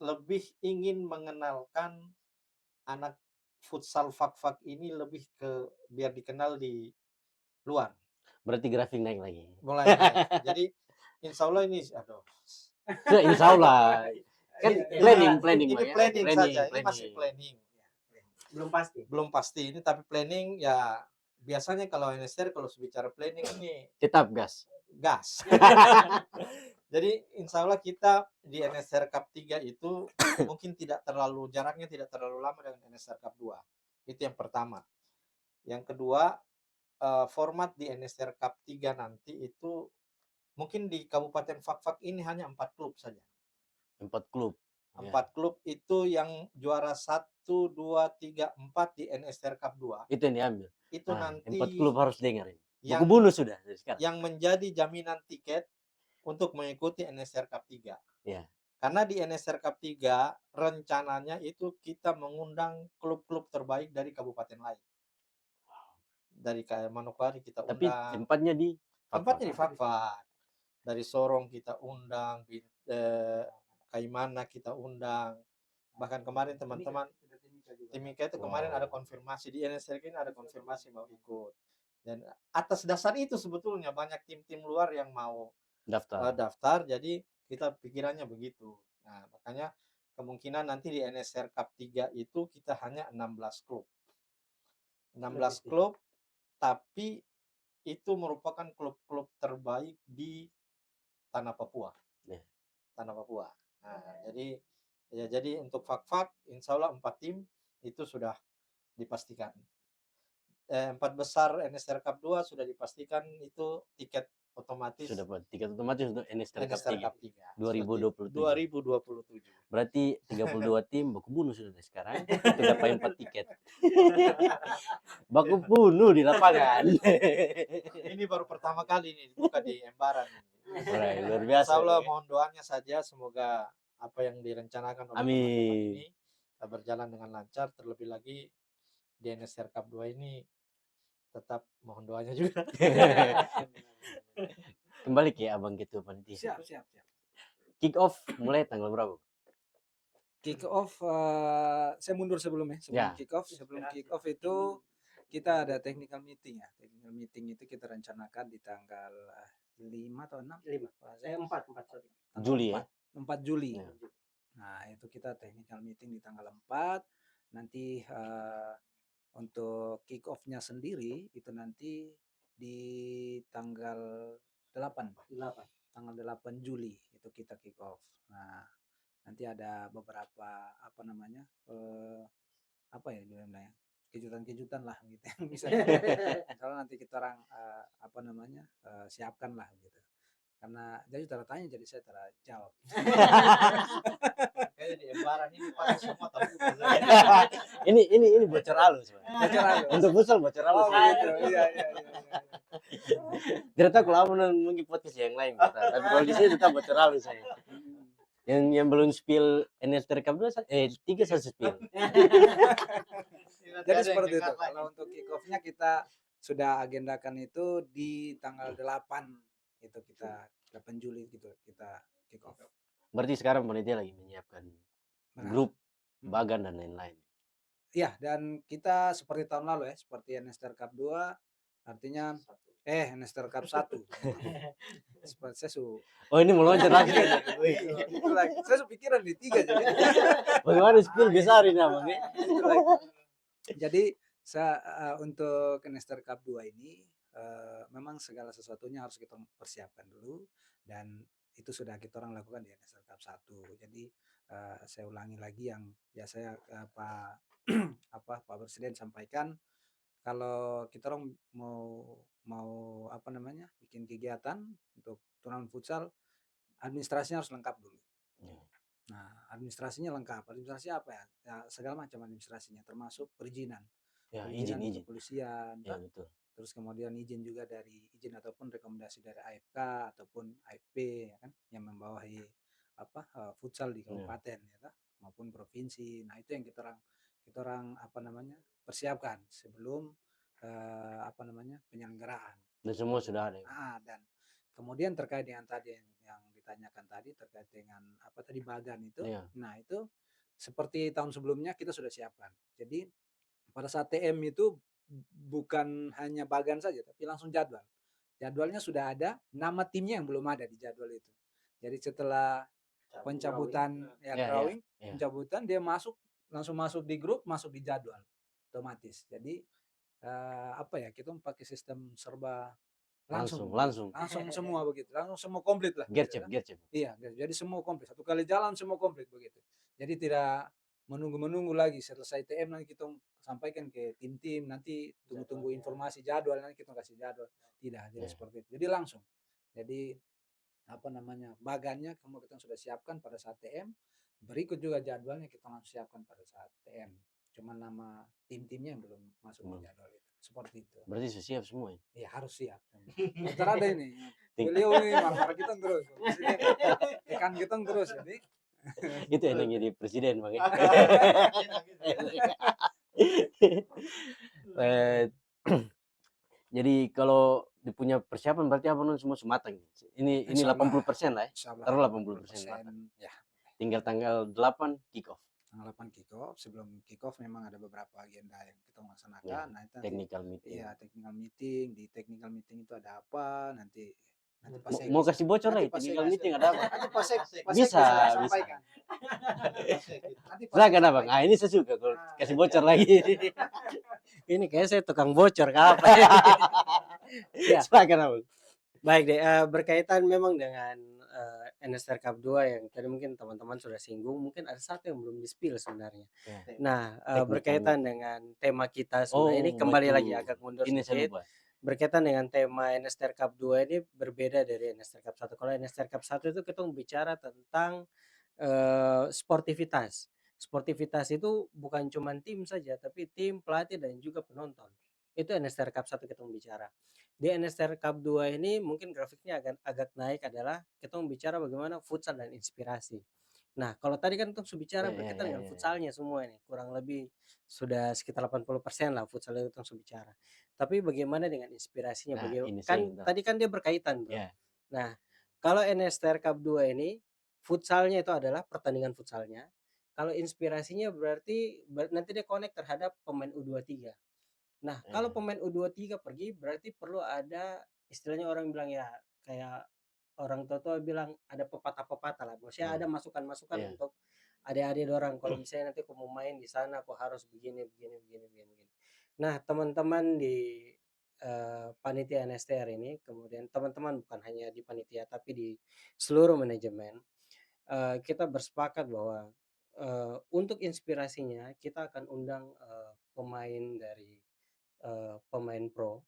lebih ingin mengenalkan anak futsal Fakfak ini lebih biar dikenal di luar. Berarti grafik naik lagi. Mulai naik. Jadi insya Allah ini, Insya Allah. Kan planning. Ini planning saja. Ini masih planning. Belum pasti. Ini tapi planning ya biasanya kalau NSR kalau bicara planning ini tetap gas. Jadi insya Allah kita di NSR Cup 3 itu mungkin jaraknya tidak terlalu lama dengan NSR Cup 2. Itu yang pertama. Yang kedua, format di NSR Cup 3 nanti itu mungkin di Kabupaten Fakfak ini hanya 4 klub saja. 4 klub. 4 klub itu yang juara 1, 2, 3, 4 di NSR Cup 2. Itu yang diambil. Itu nanti 4 klub harus dengar ini. Yang bunuh sudah dari sekarang. Yang menjadi jaminan tiket untuk mengikuti NSR Cup 3. Ya. Karena di NSR Cup 3 rencananya itu kita mengundang klub-klub terbaik dari kabupaten lain. Dari Manokwari kita undang. Tapi tempatnya di Fakfak. Dari Sorong kita undang, Kaimana kita undang. Bahkan kemarin teman-teman Timika itu kemarin ada konfirmasi di NSR ini, ada konfirmasi mau ikut. Dan atas dasar itu sebetulnya banyak tim-tim luar yang mau daftar. Jadi kita pikirannya begitu. Nah, makanya kemungkinan nanti di NSR Cup 3 itu kita hanya 16 klub. 16 klub, tapi itu merupakan klub-klub terbaik di Tanah Papua. Tanah Papua. Nah, jadi untuk Fakfak insya Allah 4 tim itu sudah dipastikan. 4 besar NSR Cup 2 sudah dipastikan itu tiket otomatis. Sudah buat tiket otomatis untuk NSR Cup 3. 2027. Berarti 32 tim baku bunuh sudah sekarang. Itu dapat 4 tiket. Baku bunuh di lapangan. Ini baru pertama kali ini buka di Embaran. Luar biasa. Insya Allah mohon doanya saja semoga apa yang direncanakan oleh teman-teman ini berjalan dengan lancar. Terlebih lagi di NSR Cup 2 ini tetap mohon doanya juga. Kembali ke Abang gitu panitia. Siap. Kick off mulai tanggal berapa? Kick off saya mundur sebelumnya. Kick off itu kita ada technical meeting ya. Technical meeting itu kita rencanakan di tanggal 5 atau 6? 4 Juli ya. 4 Juli. Nah, itu kita technical meeting di tanggal 4. Nanti Untuk kick off-nya sendiri itu nanti di tanggal 8, 8. tanggal 8 Juli itu kita kick off. Nah, nanti ada beberapa apa namanya? Apa ya bilangnya? Kejutan-kejutan lah gitu yang bisa misalnya nanti kita orang apa namanya? Siapkan lah gitu. Karena jadi tanda tanya jadi saya tara jawab. Kayaknya di Embaran ini pakai semua tahu bukan saya. Ini bocor halus, Pak. Bocor halus. Untuk futsal bocor halus. Oh begitu. Iya, iya, iya, iya. Tidak tahu kalau apa mungkin podcast yang lain, Pak. Tapi kalau di sini tetap bocor halus saya. Yang belum spill NST Cup 2 3 saya spill. Nanti Jadi ada yang seperti itu. dengar lagi. Kalau untuk kick off-nya kita sudah agendakan itu di tanggal 8 itu kita 8 Juli gitu kita kick off. Berarti sekarang panitia lagi menyiapkan Benar. grup, bagan dan lain-lain. Iya, dan kita seperti tahun lalu ya, seperti NST Cup 2 artinya NST Cup 1. Seperti saya Oh, ini mau loncat lagi. itu lagi. Saya pikiran di 3 jadi. Bagaimana spill besar ini, Abang? Itu lagi. Jadi untuk NST Cup 2 ini memang segala sesuatunya harus kita persiapkan dulu dan itu sudah kita orang lakukan di NST Cup 1. Jadi saya ulangi lagi yang biasanya Pak Presiden sampaikan kalau kita orang mau apa namanya bikin kegiatan untuk turnamen futsal administrasinya harus lengkap dulu. Nah, administrasinya lengkap. Administrasi apa ya? Ya segala macam administrasinya termasuk perizinan. Ya, Perizinan izin. kepolisian, Ya, betul. terus kemudian izin juga dari izin ataupun rekomendasi dari AFK ataupun AFP ya kan yang membawahi futsal di kabupaten ya kan, maupun provinsi. Nah, itu yang kita orang apa namanya persiapkan sebelum penyelenggaraan. Dan semua sudah ada. Dan kemudian terkait dengan tadi yang ditanyakan tadi terkait dengan apa tadi bagan itu. Iya. Nah, itu seperti tahun sebelumnya kita sudah siapkan. Jadi pada saat TM itu bukan hanya bagan saja tapi langsung jadwal. Jadwalnya sudah ada, nama timnya yang belum ada di jadwal itu. Jadi setelah pencabutan drawing, pencabutan dia langsung masuk di grup, masuk di jadwal otomatis. Jadi kita pakai sistem serba langsung semua begitu, langsung semua komplit lah. Gercep. Iya, jadi semua komplit. Satu kali jalan semua komplit begitu. Jadi tidak menunggu lagi selesai TM nanti kita sampaikan ke tim nanti tunggu informasi jadwal nanti kita kasih jadwal. Tidak, jadi seperti itu. Jadi langsung. Jadi bagannya kita sudah siapkan pada saat TM. Berikut juga jadwalnya kita langsung siapkan pada saat TM. Cuma nama tim-timnya yang belum masuk di jadwal itu. Seperti itu. Berarti sudah siap semua ya? Iya harus siap. Ntar ada ini. Beliau ini marah kita terus. Tekan kita terus jadi. Itu yang jadi presiden Bang. Jadi kalau dipunya persiapan berarti abang semua sematang. Ini 80% lah ya. Taruh 80% matang. Ya. Tinggal tanggal 8 kick off. Tanggal 8 kick off. Sebelum kick off memang ada beberapa agenda yang kita laksanakan. Ya, nah, itu technical meeting. Iya, technical meeting. Di technical meeting itu ada apa? Nanti mau kasih bocor lagi technical meeting ada apa? Nanti pas bisa. sampaikan. Silakan abang. Ini saya suka kalau kasih bocor lagi. Ini kayak saya tukang bocor apa? Ya. Silakan abang. Baik deh, berkaitan memang dengan NST Cup 2 yang tadi mungkin teman-teman sudah singgung, mungkin ada satu yang belum di-spill sebenarnya. Ya. Nah, berkaitan dengan tema kita ini kembali lagi agak mundur sedikit. Berkaitan dengan tema NST Cup 2 ini berbeda dari NST Cup 1. Kalau NST Cup 1 itu kita bicara tentang sportivitas. Sportivitas itu bukan cuma tim saja, tapi tim, pelatih, dan juga penonton. Itu NST Cup 1 kita bicara. Di NST Cup 2 ini mungkin grafiknya agak naik adalah kita bicara bagaimana futsal dan inspirasi. Nah, kalau tadi kan kita bicara berkaitan dengan futsalnya semua ini. Kurang lebih sudah sekitar 80% lah futsal itu kita bicara. Tapi bagaimana dengan inspirasinya? Tadi kan dia berkaitan. Nah, kalau NST Cup 2 ini futsalnya itu adalah pertandingan futsalnya. Kalau inspirasinya berarti nanti dia connect terhadap pemain U23. Nah, kalau pemain U23 pergi berarti perlu ada istilahnya orang bilang ya kayak orang tua bilang ada pepatah-pepatah lah. Maksudnya ada masukan-masukan untuk adik-adik orang kalau misalnya nanti aku mau main di sana aku harus begini. Nah, teman-teman di, panitia NSTR ini, kemudian teman-teman bukan hanya di panitia, tapi di seluruh manajemen, kita bersepakat bahwa, untuk inspirasinya kita akan undang, pemain dari, pemain pro,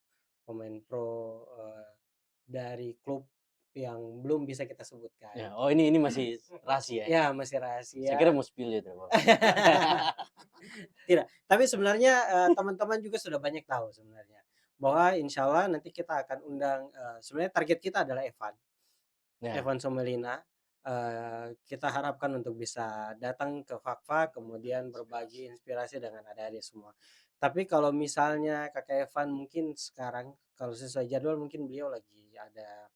dari klub yang belum bisa kita sebutkan. Ya, oh ini masih rahasia ya? Ya, masih Saya kira rahasia. mau spill itu, Bang. Tidak, tapi sebenarnya, teman-teman juga sudah banyak tahu sebenarnya, bahwa insya Allah nanti kita akan undang, sebenarnya target kita adalah Ya, Evan Somelina, kita harapkan untuk bisa datang ke Fakfak, kemudian berbagi inspirasi dengan adik-adik semua. Tapi kalau misalnya Kakak Evan mungkin sekarang, kalau sesuai jadwal mungkin beliau lagi ada,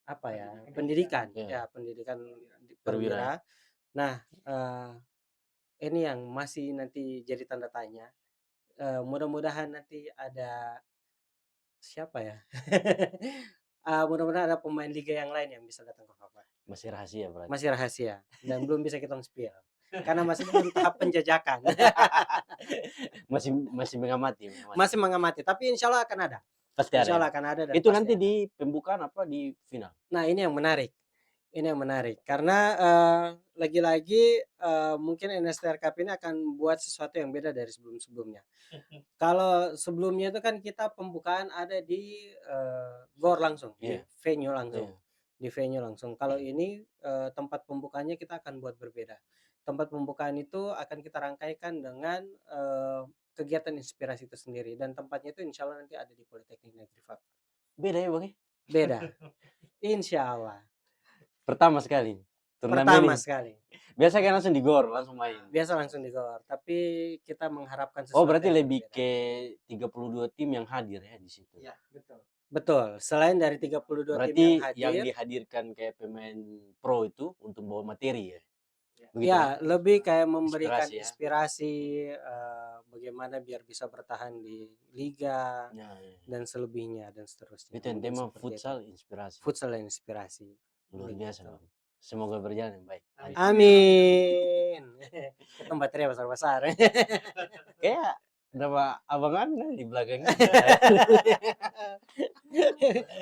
apa ya, pendidikan, ya, ya pendidikan perwira ya. perwira. Nah, ini yang masih nanti jadi tanda tanya, mudah-mudahan nanti ada siapa ya, mudah-mudahan ada pemain liga yang lain yang bisa datang ke Fakfak. Masih rahasia berarti. Masih rahasia dan belum bisa kita spill, karena masih dalam tahap penjajakan. Masih masih mengamati mengamati. Masih mengamati, tapi insya Allah akan ada. Pasti ada Insya ya? Allah akan ada dan Itu pasti nanti ada. di pembukaan apa, di final? Nah, ini yang menarik karena, lagi-lagi, mungkin NSTR Cup ini akan buat sesuatu yang beda dari sebelum-sebelumnya. Kalau sebelumnya itu kan kita pembukaan ada di, GOR langsung, di Iya, venue langsung. iya. Di venue langsung. Kalau ini, tempat pembukaannya kita akan buat berbeda. Tempat pembukaan itu akan kita rangkaikan dengan, kegiatan inspirasi itu sendiri dan tempatnya itu insya Allah nanti ada di Politeknik Negeri Fak. Beda ya, Bang, ya? Beda, insya Allah. Pertama sekali turnamen Pertama ini. sekali. Biasa kan langsung di GOR, langsung main. Biasa langsung di GOR, tapi kita mengharapkan Oh, sesuatu berarti yang lebih berbeda. ke 32 tim yang hadir ya di situ. Iya, betul. Betul, selain dari 32 tim yang Berarti yang hadir, dihadirkan kayak pemain pro itu untuk bawa materi ya? Ya. Begitu ya ya? lebih kayak memberikan Inspirasi ya? inspirasi, bagaimana biar bisa bertahan di liga Ya, ya. dan selebihnya dan seterusnya, Itu yang mungkin tema seperti itu. futsal inspirasi. Futsal dan inspirasi, Luar biasa, begitu. Bang. Semoga berjalan yang baik. Amin. Amin. Ketemu baterai besar-besar. Kayak nama Abang Anda di belakang.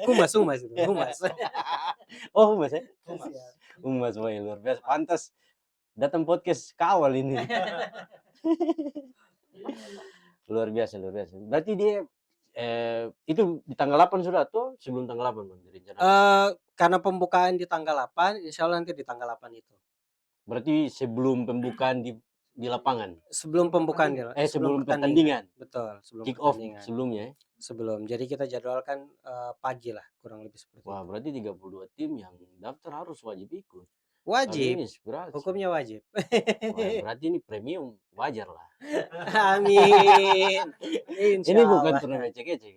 Humas itu, humas. Oh, Mas ya? Humas. Siap. Mas, wah, luar biasa. Pantas datang podcast kawal ini. Luar biasa, luar biasa. Berarti dia itu di tanggal 8 sudah atau sebelum tanggal 8, Bang, direncanakan? Karena pembukaan di tanggal 8, insya Allah nanti di tanggal 8 itu. Berarti sebelum pembukaan di lapangan? Sebelum pembukaan Sebelum pertandingan? Betul, sebelum Kick off pertandingan. sebelumnya ya? Sebelum. Jadi kita jadwalkan, pagi lah, kurang lebih seperti Wah, itu. berarti 32 tim yang daftar harus wajib ikut. Karena Wajib, ini inspirasi. hukumnya wajib. Wah, berarti ini premium, wajar lah. Amin. Ini bukan Insyaallah. turnamen ecek-ecek.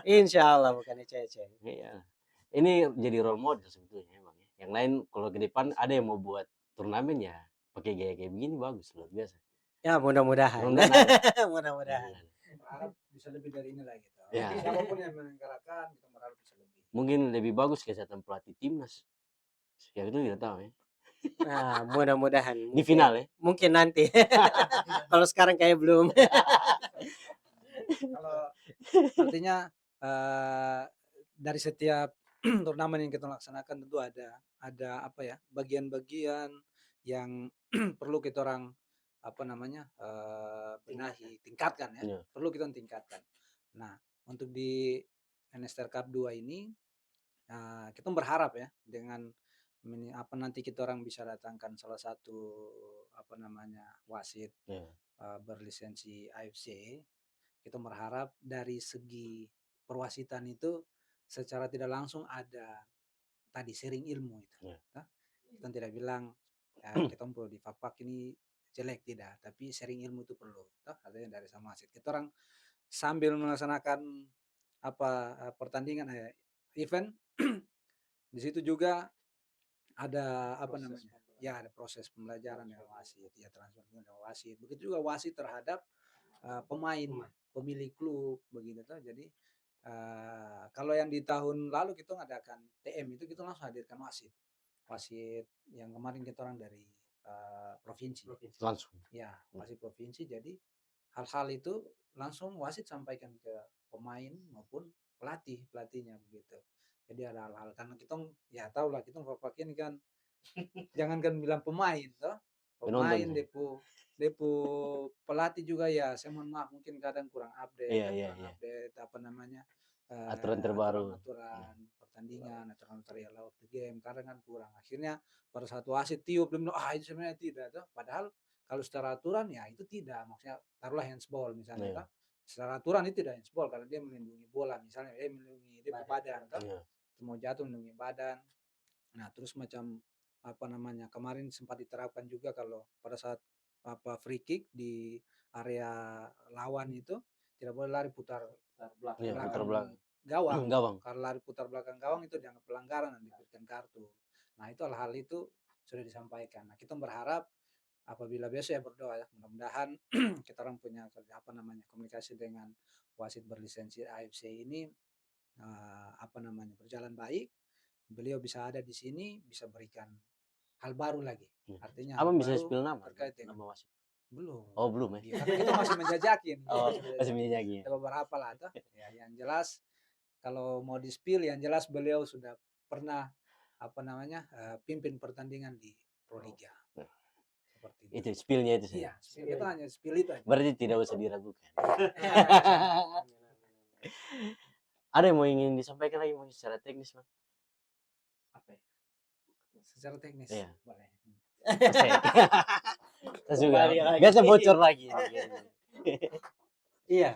Insyaallah bukan ecek-ecek. Iya. Ini jadi role model sebetulnya, Bang, ya. Yang lain kalau ke depan ada yang mau buat turnamen ya pakai gaya kayak begini bagus, luar biasa. Ya mudah-mudahan. Mudah-mudahan ada. Mudah-mudahan. Berharap bisa lebih dari ini lagi. Ya. Siapapun yang menyelenggarakan, kita berharap bisa lebih. Mungkin lebih bagus kesehatan pelatih timnas. Ya itu tidak tahu ya. Nah, mudah-mudahan. Di final ya. Mungkin nanti. Kalau sekarang kayak belum. Kalau artinya dari setiap turnamen yang kita laksanakan tentu ada apa ya, bagian-bagian yang perlu kita orang apa namanya, benahi, tingkatkan ya, Iya. perlu kita tingkatkan. Nah, untuk di NSTR Cup 2 ini, kita berharap ya dengan apa nanti kita orang bisa datangkan salah satu apa namanya, wasit, Iya. berlisensi AFC, kita berharap dari segi perwasitan itu secara tidak langsung ada tadi sharing ilmu itu. Iya. Nah, kita tidak bilang kita perlu di Fakfak ini jelek tidak, tapi sharing ilmu itu perlu. Toh, artinya dari sama wasit. Kita orang sambil melaksanakan apa pertandingan event di situ juga ada apa namanya? Ya ada proses pembelajaran dengan wasit, ya transfer dengan wasit. Begitu juga wasit terhadap pemain, pemilik klub begitu toh. Jadi kalau yang di tahun lalu kita ngadakan TM itu kita langsung hadirkan wasit. Wasit yang kemarin kita orang dari provinsi. Langsung. Ya, wasit provinsi jadi hal-hal itu langsung wasit sampaikan ke pemain maupun pelatihnya begitu. Jadi ada hal-hal karena kita ya tahu lah kita Fak ini kan jangankan bilang pemain toh, Penonton pemain ya? depo pelatih juga ya saya mohon maaf mungkin kadang Iya iya kurang iya. update apa namanya, Aturan terbaru. Iya. aturan-aturan pertandingan, aturan-aturan law of the game kadang kan kurang. Akhirnya pada saat wasit tiup dia bilang, "Ah, itu sebenarnya tidak," toh. Padahal kalau secara aturan ya itu tidak, maksudnya taruhlah handsball misalnya Iya. toh. Secara aturan itu tidak handsball karena dia melindungi bola misalnya, melindungi dia Badan. badan toh. Iya. Mau jatuh melindungi badan. Nah, terus macam apa namanya, kemarin sempat diterapkan juga kalau pada saat free kick di area lawan itu tidak boleh lari putar Putar belakang. Iya, putar belakang belakang. gawang. Gawang. Kalau lari putar belakang gawang itu dianggap pelanggaran dan diberikan kartu. Nah, itu hal-hal itu sudah disampaikan. Nah, kita berharap apabila besok ya berdoa ya, mudah-mudahan kita orang punya apa namanya, komunikasi dengan wasit berlisensi AFC ini apa namanya, berjalan baik. Beliau bisa ada di sini, bisa berikan hal baru lagi. Iya. Artinya hal Abang bisa baru spill nama? terkait dengan Nama wasit? belum. Oh belum ya? Ya, karena kita masih menjajaki nih, kita Oh, masih masih menjajaki. menyanyi ya? Ada beberapa lah toh. Ya, yang jelas kalau mau di-spill yang jelas beliau sudah pernah apa namanya, pimpin pertandingan di Proliga. Nah, Seperti itu itu. spill-nya itu saja. Iya, spill kita hanya spill itu aja. Berarti tidak usah diragukan. Amin, amin, amin. Ada yang mau ingin disampaikan lagi mungkin secara teknis, Bang? Apa ya? Secara teknis Iya. boleh. Asik. Saya juga Kembali lagi. biasa bocor lagi. Iya,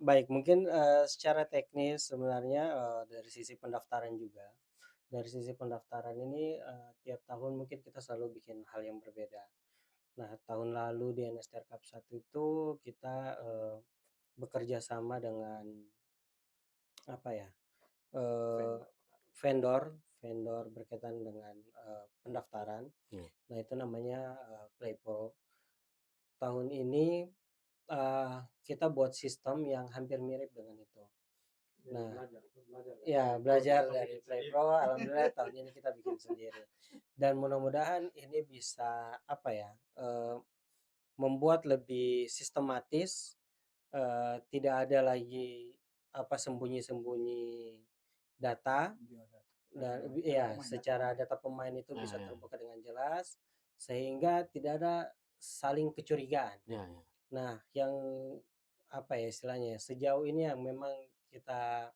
baik mungkin, secara teknis sebenarnya, dari sisi pendaftaran juga. Dari sisi pendaftaran ini, tiap tahun mungkin kita selalu bikin hal yang berbeda. Nah, tahun lalu di NSTR Cup 1 itu kita, bekerja sama dengan apa ya, eee, vendor vendor berkaitan dengan, pendaftaran. Iya. Nah, itu namanya, PlayPro. Tahun ini, kita buat sistem yang hampir mirip dengan itu. Jadi Nah, belajar ya dari belajar kita dari bikin sendiri. PlayPro, alhamdulillah tahun ini kita bikin sendiri. Dan mudah-mudahan ini bisa apa ya, membuat lebih sistematis, tidak ada lagi apa, sembunyi-sembunyi data dan iya, secara data pemain itu bisa Iya. terbuka dengan jelas, sehingga tidak ada saling kecurigaan. Iya, iya. Nah, yang apa ya istilahnya ya, sejauh ini yang memang kita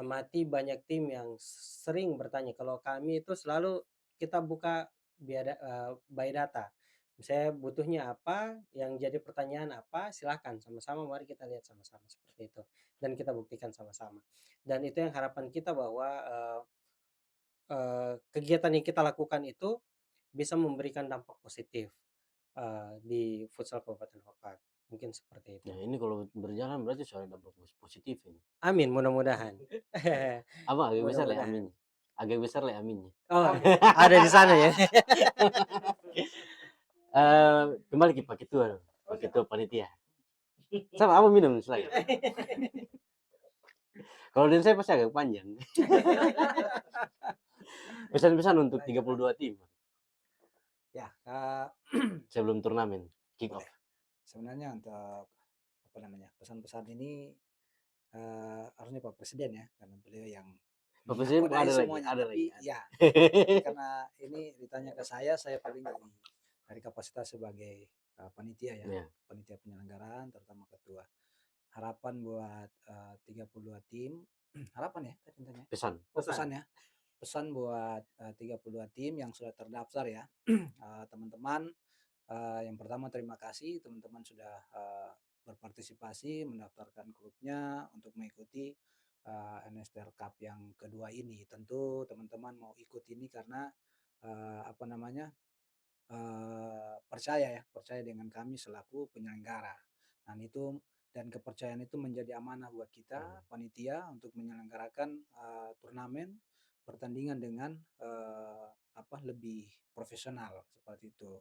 amati banyak tim yang sering bertanya, kalau kami itu selalu kita buka by data. Misalnya butuhnya apa, yang jadi pertanyaan apa, silahkan sama-sama mari kita lihat sama-sama seperti itu, dan kita buktikan sama-sama. Dan itu yang harapan kita bahwa, kegiatan yang kita lakukan itu bisa memberikan dampak positif, di futsal Kabupaten Fafak, mungkin seperti itu. Nah, ini kalau berjalan berarti sudah ada dampak positif ini. Amin, mudah-mudahan. Abang agak besar lah Mudah-mudahan. aminnya. Agak besar lah aminnya. Oh, ada di sana ya? Kembali ke Pak Ketua dong. Pak Ketua panitia. Sama abang minum selagi. Kalau dan saya pasti agak panjang. Pesan-pesan untuk 32 tim Ya, sebelum turnamen kick off. boleh. Sebenarnya untuk apa namanya, pesan-pesan ini harusnya Pak Presiden ya, karena beliau yang Pak Presiden menakodai ada lagi, semuanya. ada Tapi lagi. ya, karena ini ditanya ke saya paling dari kapasitas sebagai panitia ya, Iya. panitia penyelenggaraan, terutama ketua. Harapan buat 32 tim, harapan ya tadi tanya. Pesan. Oh, pesan ya. Pesan buat 32 tim yang sudah terdaftar ya, teman-teman. Yang pertama terima kasih teman-teman sudah berpartisipasi mendaftarkan klubnya untuk mengikuti NSTR Cup yang kedua ini. Tentu teman-teman mau ikut ini karena apa namanya, percaya dengan kami selaku penyelenggara. Dan kepercayaan itu menjadi amanah buat kita panitia untuk menyelenggarakan turnamen pertandingan dengan lebih profesional seperti itu.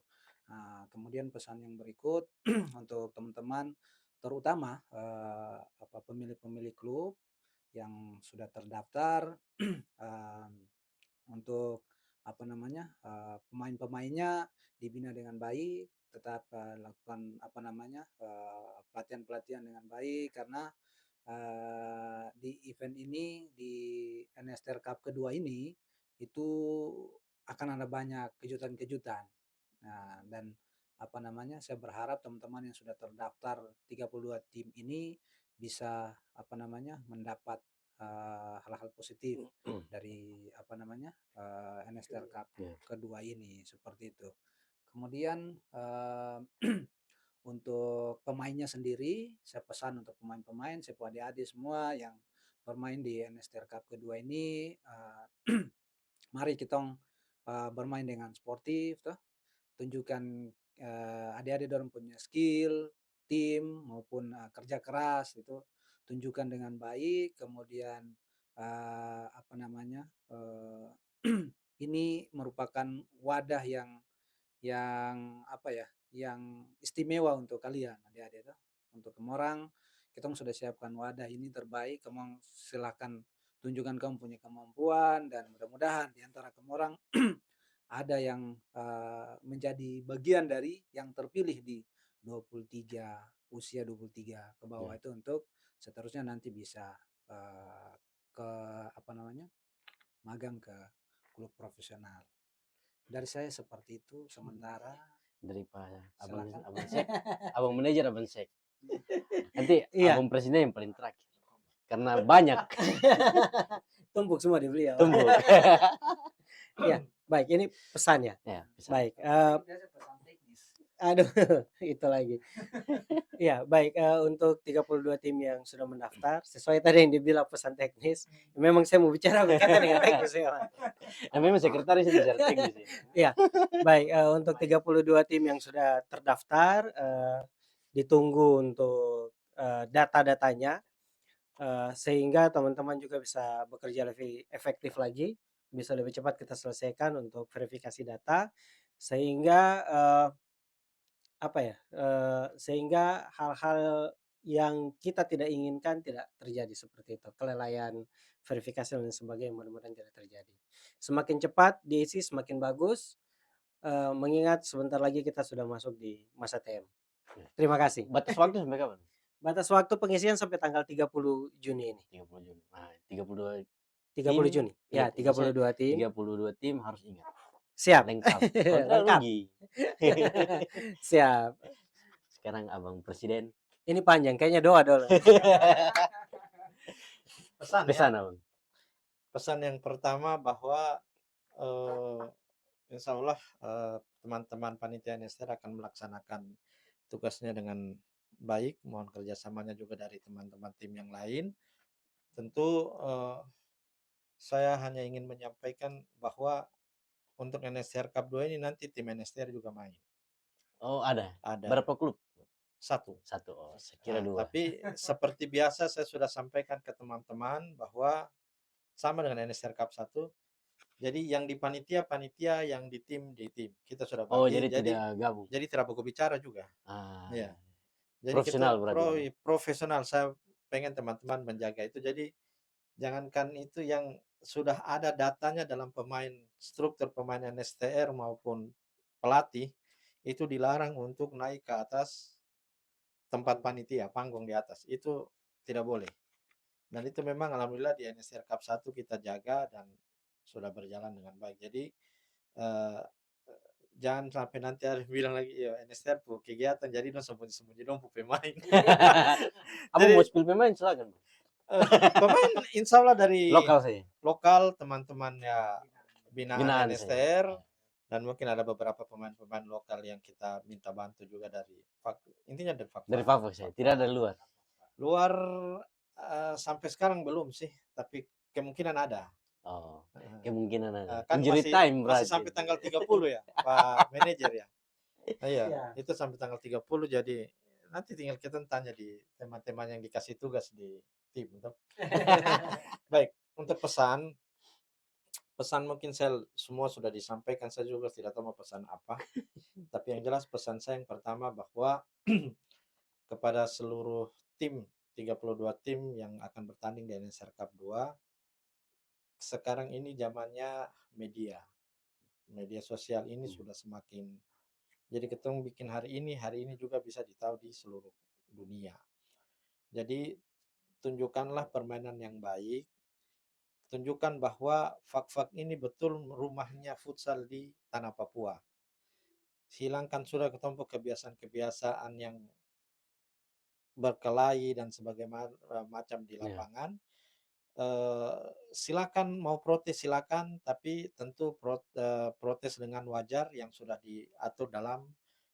Kemudian pesan yang berikut untuk teman-teman terutama pemilik-pemilik klub yang sudah terdaftar untuk apa namanya, pemain-pemainnya dibina dengan baik, tetap, lakukan apa namanya, pelatihan-pelatihan dengan baik karena, di event ini, di NSTR Cup kedua ini, itu akan ada banyak kejutan-kejutan. Nah, dan apa namanya, saya berharap teman-teman yang sudah terdaftar 32 tim ini bisa apa namanya, mendapat, hal-hal positif dari apa namanya, NSTR Cup Iya. kedua ini, seperti itu. Kemudian, untuk pemainnya sendiri, saya pesan untuk pemain-pemain, sepupu adik-adik semua yang bermain di NSTR Cup kedua ini, mari kitong, bermain dengan sportif toh, tunjukkan, adik-adik dorang punya skill, tim, maupun, kerja keras itu, tunjukkan dengan baik, kemudian, apa namanya, ini merupakan wadah yang apa ya, yang istimewa untuk kalian adik-adik tuh. Untuk kamu orang, kitong sudah siapkan wadah ini terbaik, kamu silakan tunjukkan kamu punya kemampuan dan mudah-mudahan di antara kamu orang ada yang, menjadi bagian dari yang terpilih di 23, usia 23 ke bawah Iya. itu untuk seterusnya nanti bisa, ke apa namanya, magang ke klub profesional. Dari saya seperti itu sementara, Daripada silakan. abang sek, abang manajer, abang sek. Nanti Iya, abang presiden yang paling terakhir. Karena banyak tumpuk semua di beliau. tumbuk. Iya, baik ini pesannya. Ya, bisa. Baik, Biasa pesan teknis. aduh itu lagi. Iya, baik, untuk 32 tim yang sudah mendaftar, sesuai tadi yang dibilang pesan teknis, memang saya mau bicara berkaitan dengan teknis ya. Nah, memang sekretaris yang bicara teknis ini. Iya, baik, untuk 32 tim yang sudah terdaftar, ditunggu untuk, data-datanya, sehingga teman-teman juga bisa bekerja lebih efektif lagi, bisa lebih cepat kita selesaikan untuk verifikasi data, sehingga, apa ya, sehingga hal-hal yang kita tidak inginkan tidak terjadi seperti itu, kelelayan verifikasi dan sebagainya mudah-mudahan tidak terjadi. Semakin cepat diisi semakin bagus, mengingat sebentar lagi kita sudah masuk di masa TM. Ya. Terima kasih. Batas waktu sampai kapan? Batas waktu pengisian sampai tanggal 30 Juni ini. 30 Juni. Nah, 32 30 tim, Juni. Ya, 32 tim. 32 tim harus ingat. Siap. Lengkap. Kalau tidak Lengkap. rugi. Siap. Sekarang abang presiden. Ini panjang, kayaknya doa dulu. Pesan ya. Pesan abang. Pesan yang pertama bahwa insya Allah teman-teman panitia NSTR akan melaksanakan tugasnya dengan baik. Mohon kerjasamanya juga dari teman-teman tim yang lain. Tentu saya hanya ingin menyampaikan bahwa untuk NSTR Cup 2 ini nanti tim NSTR juga main. Oh, ada. Ada Berapa klub? satu. Satu. Oh, saya kira Nah, 2. tapi seperti biasa saya sudah sampaikan ke teman-teman bahwa sama dengan NSTR Cup 1. Jadi yang di panitia, yang di tim, di tim. Kita sudah Oh, bagi. jadi Jadi tidak gabung. tidak buku bicara juga. Ah, Iya. Jadi profesional kita berarti. profesional. Saya pengen teman-teman menjaga itu. Jadi jangankan itu yang sudah ada datanya dalam struktur pemain NSTR maupun pelatih, itu dilarang untuk naik ke atas tempat panitia, panggung di atas. Itu tidak boleh. Dan itu memang alhamdulillah di NSTR Cup 1 kita jaga dan sudah berjalan dengan baik. Jadi eh, jangan sampai nanti harus bilang lagi ya NSTR tuh kegiatan jadi dong sembunyi-sembunyi dong pemain. Abang Jadi mau spill pemain silakan. pemain insya Allah dari Lokal saja. lokal teman-teman ya binaan Binaan saja. NSTR dan mungkin ada beberapa pemain-pemain lokal yang kita minta bantu juga dari intinya dari Dari Favos saja. Tidak ada luar. luar sampai sekarang belum sih, tapi kemungkinan ada. Oh, kemungkinan ada. Kan Injury time masih berarti. sampai tanggal 30 ya, Pak Manajer ya. Iya, Iya. itu sampai tanggal 30 jadi nanti tinggal kita tanya di teman-teman yang dikasih tugas di tim toh. Baik, untuk pesan mungkin semua sudah disampaikan, saya juga tidak tahu mau pesan apa. Tapi yang jelas pesan saya yang pertama bahwa kepada seluruh tim, 32 tim yang akan bertanding di NSR Cup 2, sekarang ini zamannya media. Media sosial ini sudah semakin, jadi ketemu bikin hari ini juga bisa ditahu di seluruh dunia. Jadi tunjukkanlah permainan yang baik, tunjukkan bahwa Fak-Fak ini betul rumahnya futsal di tanah Papua. Hilangkan sudah ketemu kebiasaan-kebiasaan yang berkelahi dan macam di Iya. lapangan. Silakan mau protes silakan, tapi tentu protes dengan wajar yang sudah diatur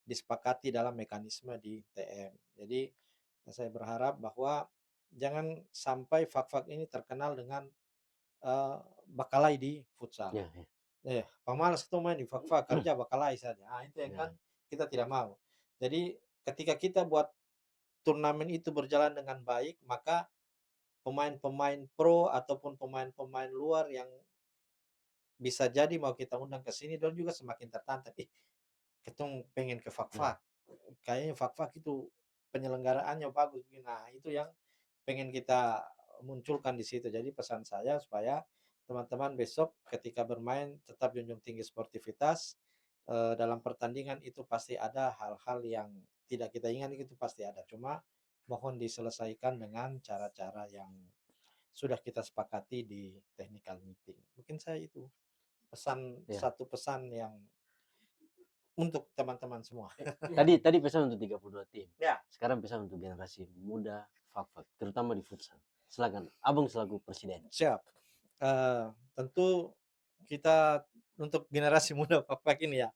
disepakati dalam mekanisme di TM. Jadi saya berharap bahwa jangan sampai Fak-Fak ini terkenal dengan bakalai di futsal. Iya, iya. Pemalas itu main di Fak-Fak, kerja bakalai saja. Itu yang Iya. kan kita tidak mau. Jadi ketika kita buat turnamen itu berjalan dengan baik, maka pemain-pemain pro ataupun pemain-pemain luar yang bisa jadi mau kita undang ke sini, dia juga semakin tertantang. Ketong pengen ke Iya. Fak-Fak. Kayaknya Fak-Fak itu penyelenggaraannya bagus. Nah, itu yang pengen kita munculkan di situ. Jadi pesan saya supaya teman-teman besok ketika bermain tetap junjung tinggi sportivitas. Dalam pertandingan itu pasti ada hal-hal yang tidak kita ingat, itu pasti ada. Cuma mohon diselesaikan dengan cara-cara yang sudah kita sepakati di technical meeting. Mungkin saya itu Iya. satu pesan yang untuk teman-teman semua. Tadi pesan untuk 32 tim. Ya. Sekarang pesan untuk generasi muda Fak-Fak, terutama di futsal. Silakan, Abang selaku presiden. Siap. Tentu kita untuk generasi muda Fak-Fak ini ya,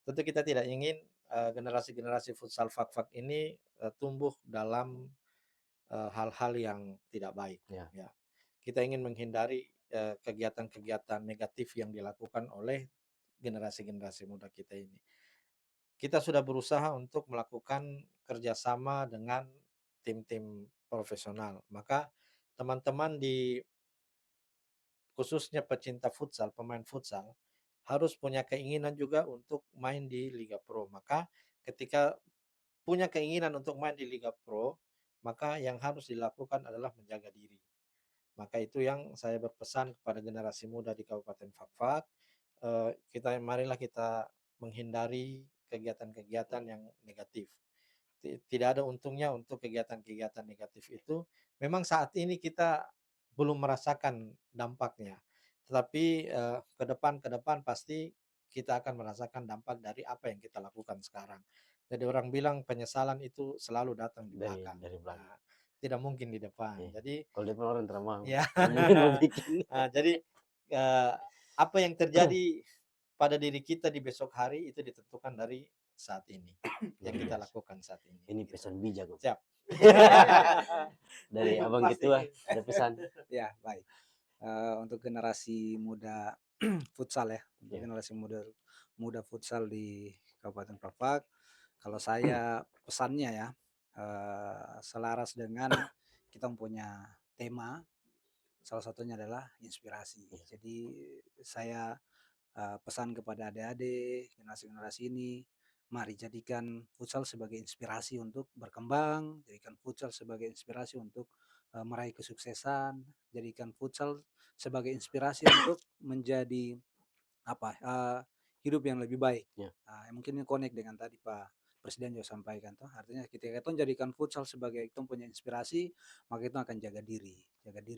tentu kita tidak ingin generasi-generasi futsal Fak-Fak ini tumbuh dalam hal-hal yang tidak baik. Ya. Ya. Kita ingin menghindari kegiatan-kegiatan negatif yang dilakukan oleh generasi-generasi muda kita ini. Kita sudah berusaha untuk melakukan kerjasama dengan tim-tim profesional. Maka teman-teman khususnya pecinta futsal, pemain futsal, harus punya keinginan juga untuk main di Liga Pro. Maka ketika punya keinginan untuk main di Liga Pro, maka yang harus dilakukan adalah menjaga diri. Maka itu yang saya berpesan kepada generasi muda di Kabupaten Fak-Fak. Marilah kita menghindari kegiatan-kegiatan yang negatif. Tidak ada untungnya untuk kegiatan-kegiatan negatif itu. Memang saat ini kita belum merasakan dampaknya. Tetapi ke depan pasti kita akan merasakan dampak dari apa yang kita lakukan sekarang. Jadi orang bilang penyesalan itu selalu datang di belakang. Dari belakang. Nah, tidak mungkin di depan. Iya. Jadi Kalau depan orang teramah. ya. Mungkin mau bikin. Jadi apa yang terjadi pada diri kita di besok hari itu ditentukan dari saat ini yang kita lakukan saat ini. Ini gitu. pesan bijak. Siap. Dari Abang Ketua ada pesan. Ya, baik. Untuk generasi muda futsal ya, untuk Ya. generasi muda futsal di Kabupaten Fak-Fak, kalau saya pesannya ya, selaras dengan kita punya tema, salah satunya adalah inspirasi. Ya. Jadi saya pesan kepada adik-adik generasi-generasi ini, mari jadikan futsal sebagai inspirasi untuk berkembang, jadikan futsal sebagai inspirasi untuk meraih kesuksesan, jadikan futsal sebagai inspirasi untuk menjadi apa hidup yang lebih baik. Ya. Mungkin ini connect dengan tadi Pak Presiden juga sampaikan tuh, artinya ketika kita jadikan futsal sebagai kita punya inspirasi, maka kita akan jaga diri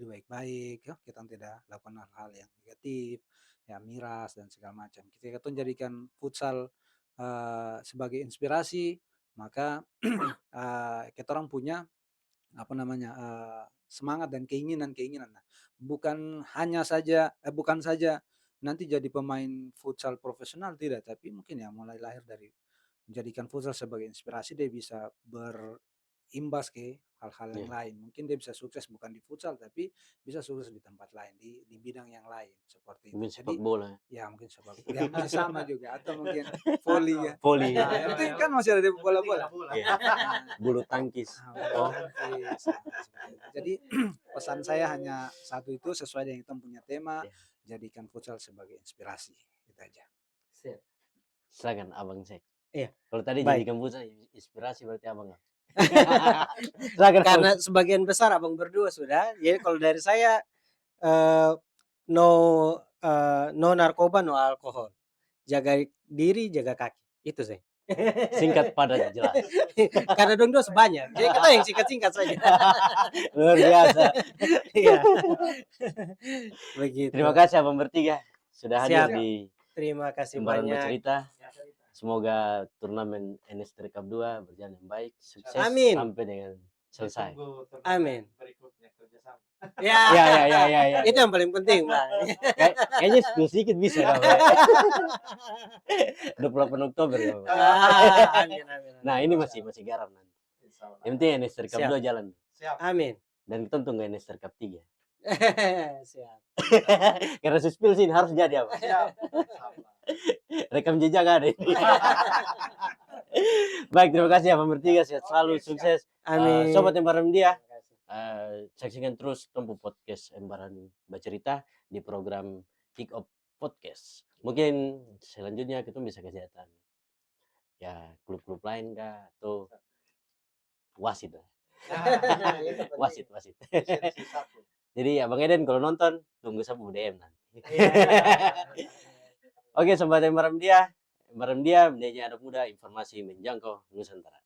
baik-baik, ya. Kita tidak lakukan hal-hal yang negatif, ya miras dan segala macam. Ketika kita jadikan futsal sebagai inspirasi, maka kita orang punya apa namanya semangat dan keinginan. Nah, bukan saja nanti jadi pemain futsal profesional tidak, tapi mungkin ya mulai lahir dari menjadikan futsal sebagai inspirasi, dia bisa berimbas ke hal-hal yang Ya. lain. Mungkin dia bisa sukses bukan di futsal, tapi bisa sukses di tempat lain, di bidang yang lain seperti itu. Mungkin Jadi sepak bola. ya mungkin ya mungkin sama juga, atau mungkin voli ya. Voli. Nah, yang penting kan masih ada bola-bola. Ya. Nah, Bulu tangkis. bulu tangkis, seperti itu. Jadi pesan saya hanya satu, itu sesuai dengan kita punya tema, jadikan futsal sebagai inspirasi. Itu aja. Silakan Abang Sek. Iya. Kalau tadi Baik. jadikan futsal inspirasi berarti Abang. Silakan. Karena sebagian besar abang berdua sudah. Jadi kalau dari saya no narkoba, no alkohol. jaga diri, jaga kaki. Itu sih. Singkat, padat, jelas. Karena dong dos banyak, jadi kita yang singkat-singkat saja. Luar biasa. Iya. Begitu. Terima kasih abang bertiga sudah hadir Siap. di Terima kasih Lembaran banyak. Bercerita. Semoga turnamen NSTR Cup 2 berjalan yang baik, sukses Amin. sampai dengan selesai. Ditunggu turnamen Amin. berikutnya kerjasama. Ya, Ya. itu yang paling penting, Bang. Kayaknya sedikit bisa kan, Pak. 28 Oktober ya, Pak. Amin, amin. Nah, ini masih garam nanti. Insyaallah. Yang penting NSTR Cup Siap. 2 jalan. Siap. Amin. Dan kita tunggu NSTR Cup 3. Siap. Karena spill sini harus jadi apa? Siap. Insyaallah. Rekam jejak ada ini. Baik, terima kasih abang bertiga, sehat selalu, Oke, siap. sukses. Amin. Sobat Embaran Media, Terima kasih. saksikan terus Tempo Podcast Embaran Bercerita di program Kick Off Podcast. Mungkin selanjutnya kita bisa kesehatan. Ya, klub-klub lain kah atau wasit lah. Nah, Itu penting. Wasit. Lisensi 1. Jadi Abang Eden kalau nonton tunggu sama DM nanti. Iya. Oke, Sobat Embaran Media, medianya anak muda, informasi menjangkau Nusantara.